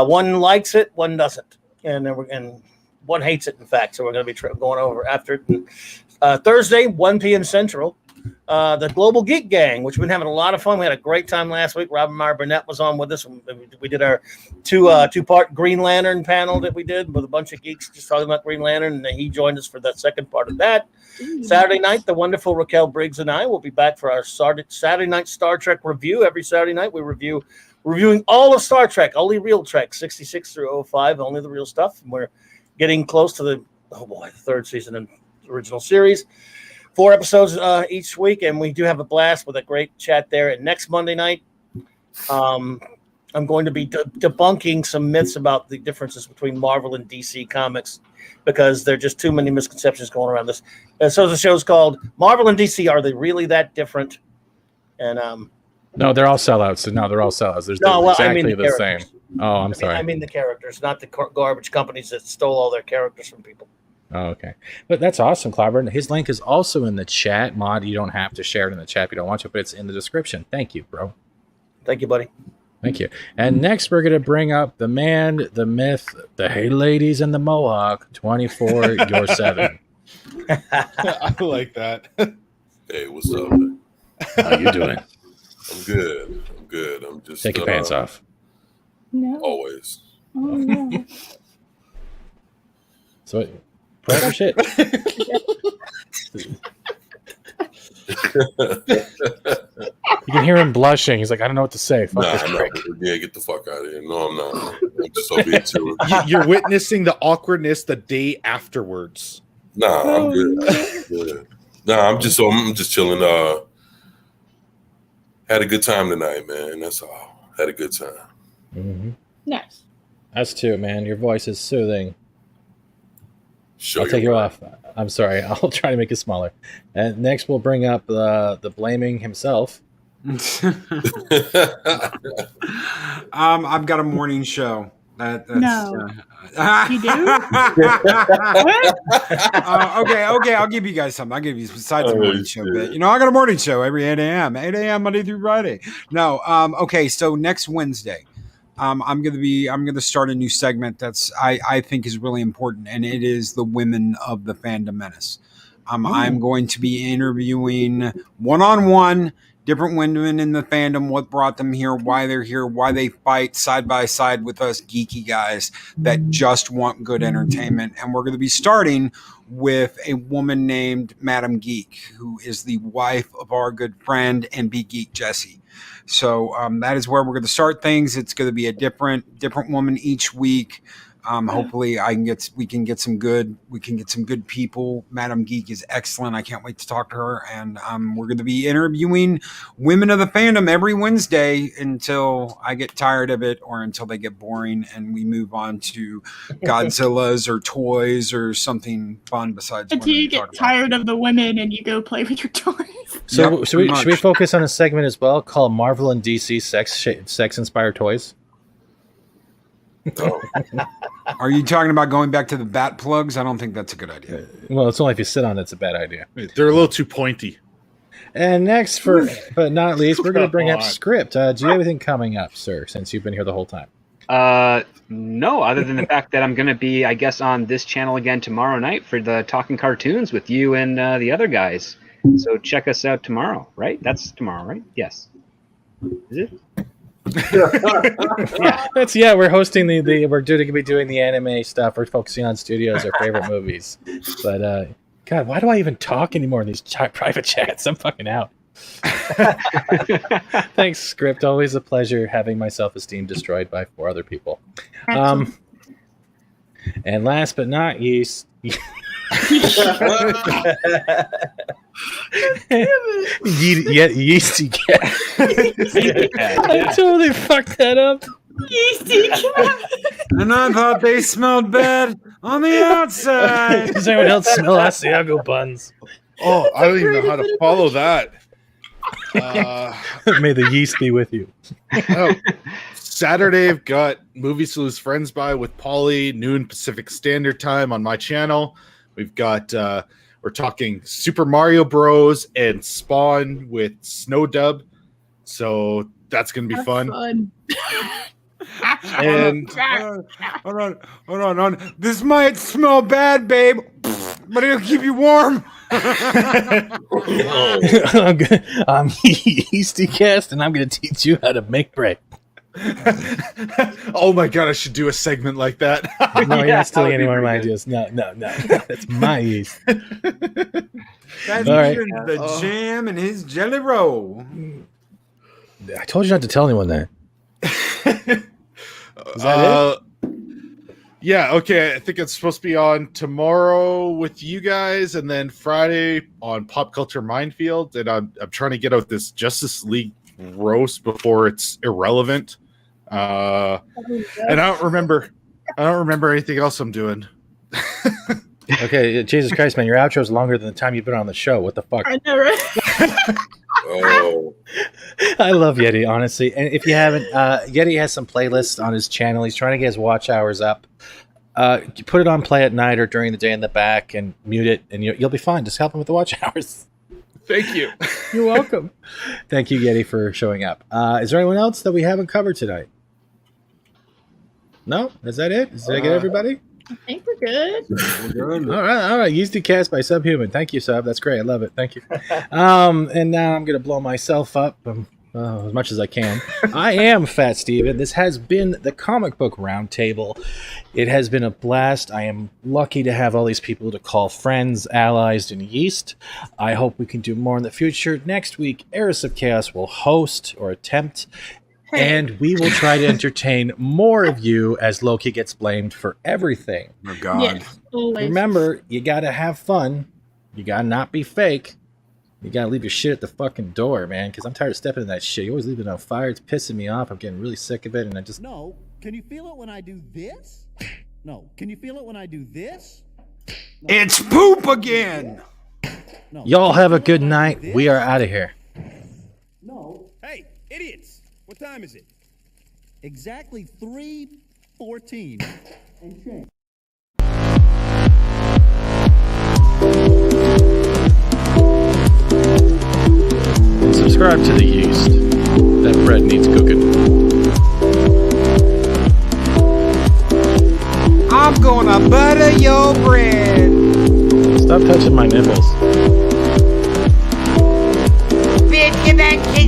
one likes it, one doesn't, and one hates it. In fact, so we're going to be going over after it. Thursday, 1 p.m. Central. the Global Geek Gang, which we've been having a lot of fun. We had a great time last week. Robin Meyer Burnett was on with us. We did our two-part Green Lantern panel that we did with a bunch of geeks just talking about Green Lantern, and then he joined us for the second part of that. Saturday night, the wonderful Raquel Briggs and I will be back for our Saturday night Star Trek review. Every Saturday night, we're reviewing all of Star Trek, only real Trek, 66 through 05, only the real stuff. And we're getting close to the third season and original series. 4 episodes each week, and we do have a blast with a great chat there. And next Monday night, I'm going to be debunking some myths about the differences between Marvel and DC Comics, because there are just too many misconceptions going around this. And so the show's called Marvel and DC, Are They Really That Different? And no, they're all sellouts. No, they're all sellouts. Exactly the same. Oh, I'm sorry. I mean the characters, not the garbage companies that stole all their characters from people. Oh, okay. But that's awesome, Clobber. His link is also in the chat. Mod, you don't have to share it in the chat if you don't want to, but it's in the description. Thank you, bro. Thank you, buddy. Thank you. And next, we're going to bring up the man, the myth, the hey ladies, and the Mohawk 24/7. I like that. Hey, what's up, man? How you doing? I'm good. I'm just take your pants off. No. Always. Oh, no. So, put your shit. You can hear him blushing. He's like, I don't know what to say. Fuck this prick. Yeah, get the fuck out of here. No, I'm not. I'm just so being too. You're witnessing the awkwardness the day afterwards. Nah, I'm good. Nah, I'm just chilling. Had a good time tonight, man. That's all. Had a good time. Mm-hmm. Nice. Us too, man. Your voice is soothing. Sure, I'll take you off. I'm sorry. I'll try to make it smaller. And next, we'll bring up the blaming himself. I've got a morning show. That's, no. You do? Okay. I'll give you guys something. I'll give you besides the morning show bit. You know, I got a morning show every 8 a.m. 8 a.m. Monday through Friday. No. Okay. So next Wednesday, I'm gonna start a new segment that's I think is really important, and it is the women of the Fandom Menace. I'm going to be interviewing one-on-one different women in the fandom, what brought them here, why they're here, why they fight side by side with us geeky guys that just want good entertainment. And we're going to be starting with a woman named Madam Geek, who is the wife of our good friend and Be Geek Jesse. So that is where we're going to start things. It's going to be a different woman each week. Hopefully we can get some good people. Madam Geek is excellent. I can't wait to talk to her. And we're going to be interviewing women of the fandom every Wednesday until I get tired of it or until they get boring and we move on to Godzillas or toys or something fun besides. Until you get tired of the women and you go play with your toys. So should we focus on a segment as well called Marvel and DC sex inspired toys? Oh. Are you talking about going back to the bat plugs? I don't think that's a good idea. Well, it's only if you sit on it's a bad idea. They're a little too pointy. And next, but not least, we're going to bring up Script. Do you have anything coming up, sir, since you've been here the whole time? No, other than the fact that I'm going to be, I guess, on this channel again tomorrow night for the Talking Cartoons with you and the other guys. So check us out tomorrow, right? That's tomorrow, right? Yes. Is it? We're hosting we're going to be doing the anime stuff. We're focusing on studios, our favorite movies. But God, why do I even talk anymore in these private chats? I'm fucking out. Thanks, Script. Always a pleasure having my self-esteem destroyed by 4 other people. And last but not least, Yeasty Cat. I totally fucked that up. Yeasty Cat. And I thought they smelled bad on the outside. Does anyone else smell Asiago buns? Oh, I don't even know how to follow that. May the yeast be with you. Saturday, I've got Movies to Lose Friends By with Paulie, noon Pacific Standard Time on my channel. We've got we're talking Super Mario Bros. And Spawn with Snowdub, so that's gonna be fun. And hold on. This might smell bad, babe, but it'll keep you warm. I'm Yeasty Cast, and I'm going to teach you how to make bread. Oh my god, I should do a segment like that. No, you're not stealing any more of my ideas. No. That's my yeast. That's All right. the jam and his jelly roll. I told you not to tell anyone that. Is that it? Yeah, okay. I think it's supposed to be on tomorrow with you guys, and then Friday on Pop Culture Minefield. And I'm trying to get out this Justice League roast before it's irrelevant. And I don't remember anything else I'm doing. Okay, Jesus Christ, man, your outro is longer than the time you've been on the show. What the fuck? I know, right? Oh, I love Yeti, honestly. And if you haven't, Yeti has some playlists on his channel. He's trying to get his watch hours up. You put it on play at night or during the day in the back and mute it, and you'll be fine. Just help him with the watch hours. Thank you. You're welcome. Thank you, Yeti, for showing up. Is there anyone else that we haven't covered tonight? No? Is that it? Did I get everybody? I think we're good. All right. Yeasty Cast by Subhuman. Thank you, Sub. That's great. I love it. Thank you. And now I'm going to blow myself up as much as I can. I am Fat Steven. This has been the Comic Book Roundtable. It has been a blast. I am lucky to have all these people to call friends, allies, and yeast. I hope we can do more in the future. Next week, Eris of Chaos will host or attempt, and we will try to entertain more of you as Loki gets blamed for everything. Oh, God. Yes, always. Remember, you got to have fun. You got to not be fake. You got to leave your shit at the fucking door, man, because I'm tired of stepping in that shit. You always leave it on fire. It's pissing me off. I'm getting really sick of it, and I just... No. Can you feel it when I do this? No. Can you feel it when I do this? No. It's poop again. No. Y'all have a good night. We are out of here. No. Hey, idiots. What time is it? Exactly 3:14 and change. Subscribe to the yeast. That bread needs cooking. I'm gonna butter your bread. Stop touching my nipples.